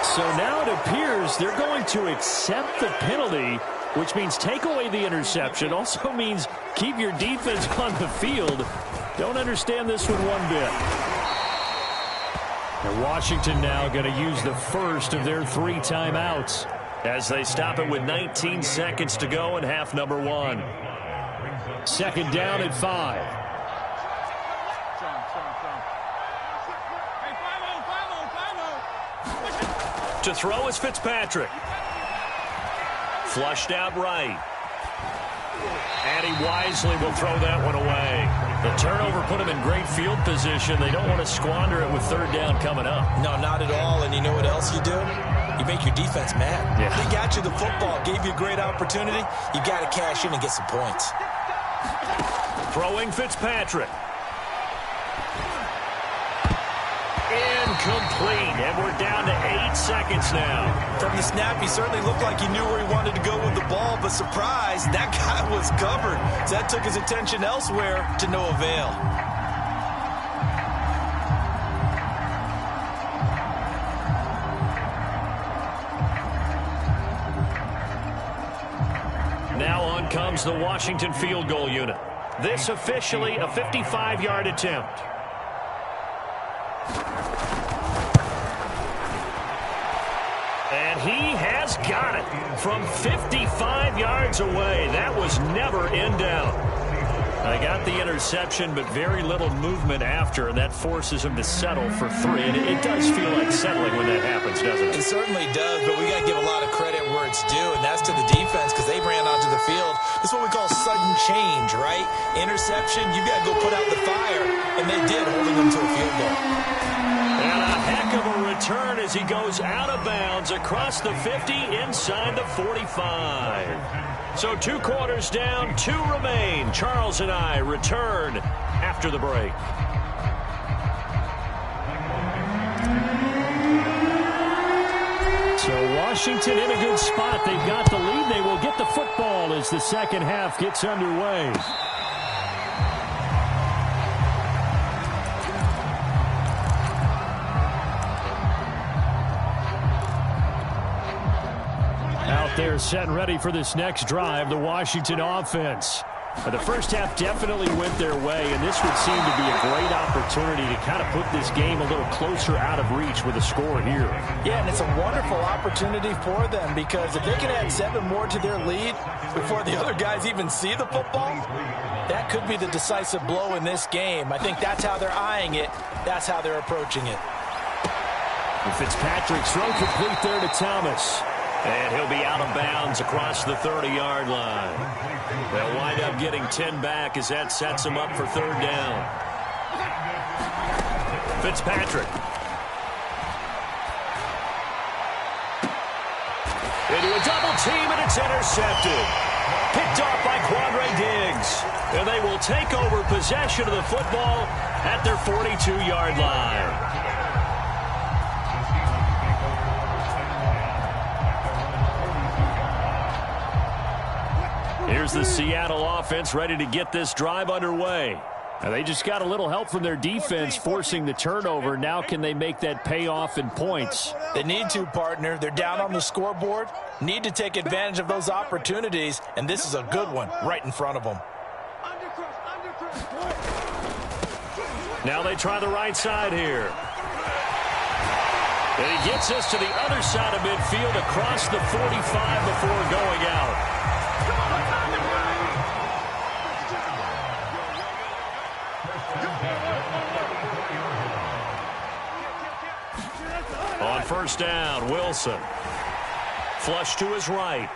So now it appears they're going to accept the penalty, which means take away the interception. Also means keep your defense on the field. Don't understand this one bit. And Washington now going to use the first of their 3 timeouts
as they stop it with 19 seconds to go in half number 1.
2nd down at 5. To throw is Fitzpatrick. Flushed out right. And he wisely will throw that one away.
The turnover put him in great field position. They don't want to squander it with third down coming up.
No, not at all. And you know what else you do? You make your defense mad.
Yeah.
They got you the football, gave you a great opportunity. You got to cash in and get some points.
Throwing Fitzpatrick. Incomplete, and we're down to 8 seconds now.
From the snap, he certainly looked like he knew where he wanted to go with the ball, but surprise, that guy was covered. So that took his attention elsewhere to no avail.
Now on comes the Washington field goal unit. This officially a 55-yard attempt. And he has got it from 55 yards away. That was never in doubt. I got the interception, but very little movement after, and that forces him to settle for 3. And it does feel like settling when that happens, doesn't it?
It certainly does, but we got to give a lot of credit where it's due, and that's to the defense because they ran onto the field. This is what we call sudden change, right? Interception, you got to go put out the fire, and they did, holding them to a field goal.
And a heck of a return as he goes out of bounds across the 50 inside the 45. So 2 quarters down, 2 remain. Charles and I return after the break.
So Washington in a good spot. They've got the lead. They will get the football as the second half gets underway. Out there set and ready for this next drive, the Washington offense. The first half definitely went their way, and this would seem to be a great opportunity to kind of put this game a little closer out of reach with a score here.
Yeah, and it's a wonderful opportunity for them because if they can add 7 more to their lead before the other guys even see the football, that could be the decisive blow in this game. I think that's how they're eyeing it. That's how they're approaching it.
And Fitzpatrick's throw complete there to Thomas.
And he'll be out of bounds across the 30-yard line. They'll wind up getting 10 back as that sets them up for third down. Fitzpatrick. Into a double team, and it's intercepted. Picked off by Quandre Diggs. And they will take over possession of the football at their 42-yard line.
Here's the Seattle offense ready to get this drive underway. Now they just got a little help from their defense forcing the turnover. Now can they make that pay off in points?
They need to, partner. They're down on the scoreboard. Need to take advantage of those opportunities, and this is a good one right in front of them.
Now they try the right side here. And he gets us to the other side of midfield across the 45 before going out. On first down, Wilson. Flush to his right.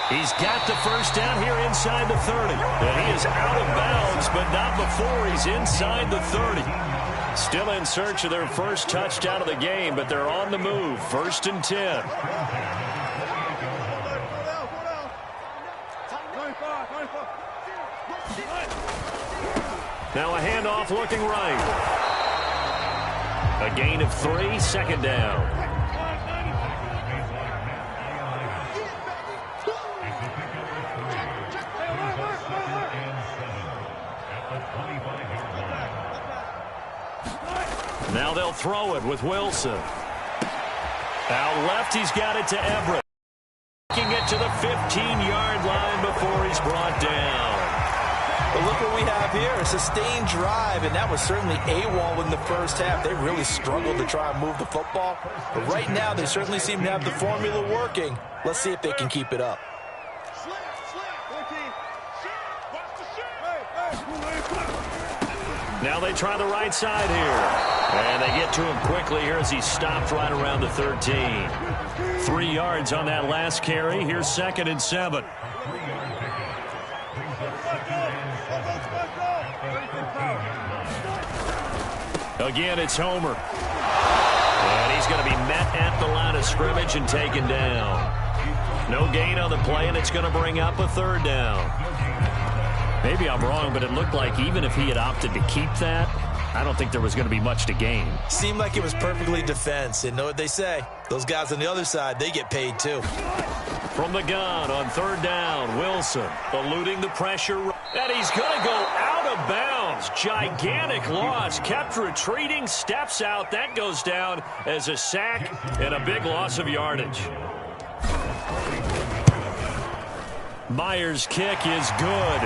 He's got the first down here inside the 30. And he is out of bounds, but not before he's inside the 30. Still in search of their first touchdown of the game, but they're on the move. 1st and 10. Now a handoff looking right. A gain of 3, 2nd down. Now they'll throw it with Wilson. Out left, he's got it to Everett. Taking it to the 15-yard line before he's brought down.
But look what we have here, a sustained drive, and that was certainly AWOL in the first half. They really struggled to try and move the football. But right now, they certainly seem to have the formula working. Let's see if they can keep it up.
Now they try the right side here. And they get to him quickly here as he stopped right around the 13. 3 yards on that last carry. Here's 2nd and 7. Again, it's Homer. And he's going to be met at the line of scrimmage and taken down. No gain on the play, and it's going to bring up a 3rd down. Maybe I'm wrong, but it looked like even if he had opted to keep that, I don't think there was going to be much to gain.
Seemed like it was perfectly defense. And know what they say? Those guys on the other side, they get paid too.
From the gun on 3rd down, Wilson eluding the pressure. And he's going to go out of bounds. Gigantic loss. Kept retreating, steps out. That goes down as a sack and a big loss of yardage. Myers' kick is good.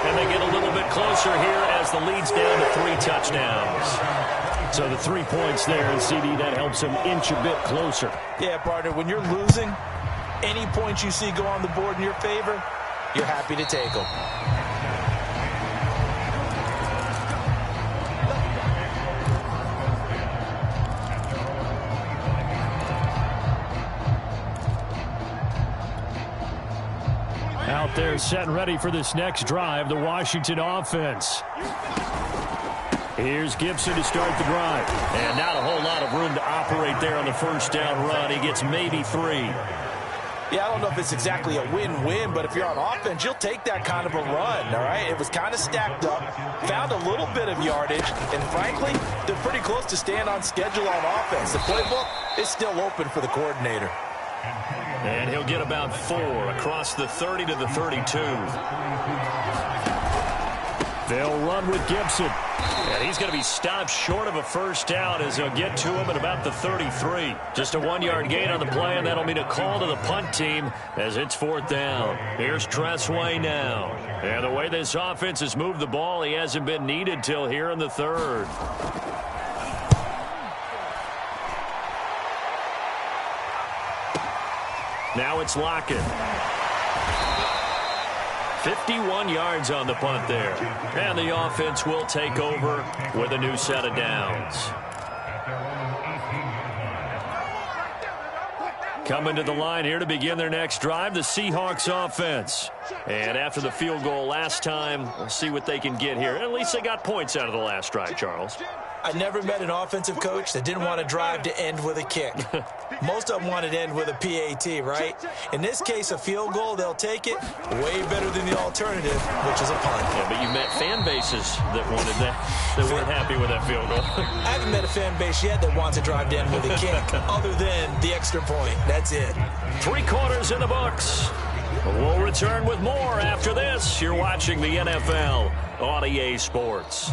And they get a little bit closer here as the lead's down to 3 touchdowns. So the 3 points there, and CD, that helps him inch a bit closer.
Yeah, partner, when you're losing, any points you see go on the board in your favor, you're happy to take them.
Out there set and ready for this next drive, the Washington offense. Here's Gibson to start the drive. And not a whole lot of room to operate there on the 1st down run. He gets maybe 3.
Yeah, I don't know if it's exactly a win-win, but if you're on offense, you'll take that kind of a run, all right? It was kind of stacked up, found a little bit of yardage, and frankly, they're pretty close to staying on schedule on offense. The playbook is still open for the coordinator.
And he'll get about 4 across the 30 to the 32. They'll run with Gibson. And he's going to be stopped short of a 1st down as they'll get to him at about the 33. Just a 1-yard gain on the play, and that'll mean a call to the punt team as it's 4th down. Here's Tressway now. And the way this offense has moved the ball, he hasn't been needed till here in the 3rd. Now it's Lockett. 51 yards on the punt there. And the offense will take over with a new set of downs. Coming to the line here to begin their next drive, the Seahawks offense. And after the field goal last time, we'll see what they can get here. At least they got points out of the last drive, Charles.
I never met an offensive coach that didn't want to drive to end with a kick. Most of them wanted to end with a PAT, right? In this case, a field goal, they'll take it. Way better than the alternative, which is a punt.
Yeah, but you met fan bases that wanted that, that weren't happy with that field goal.
I haven't met a fan base yet that wants to drive to end with a kick, other than the extra point. That's it.
3 quarters in the books. We'll return with more after this. You're watching the NFL on EA Sports.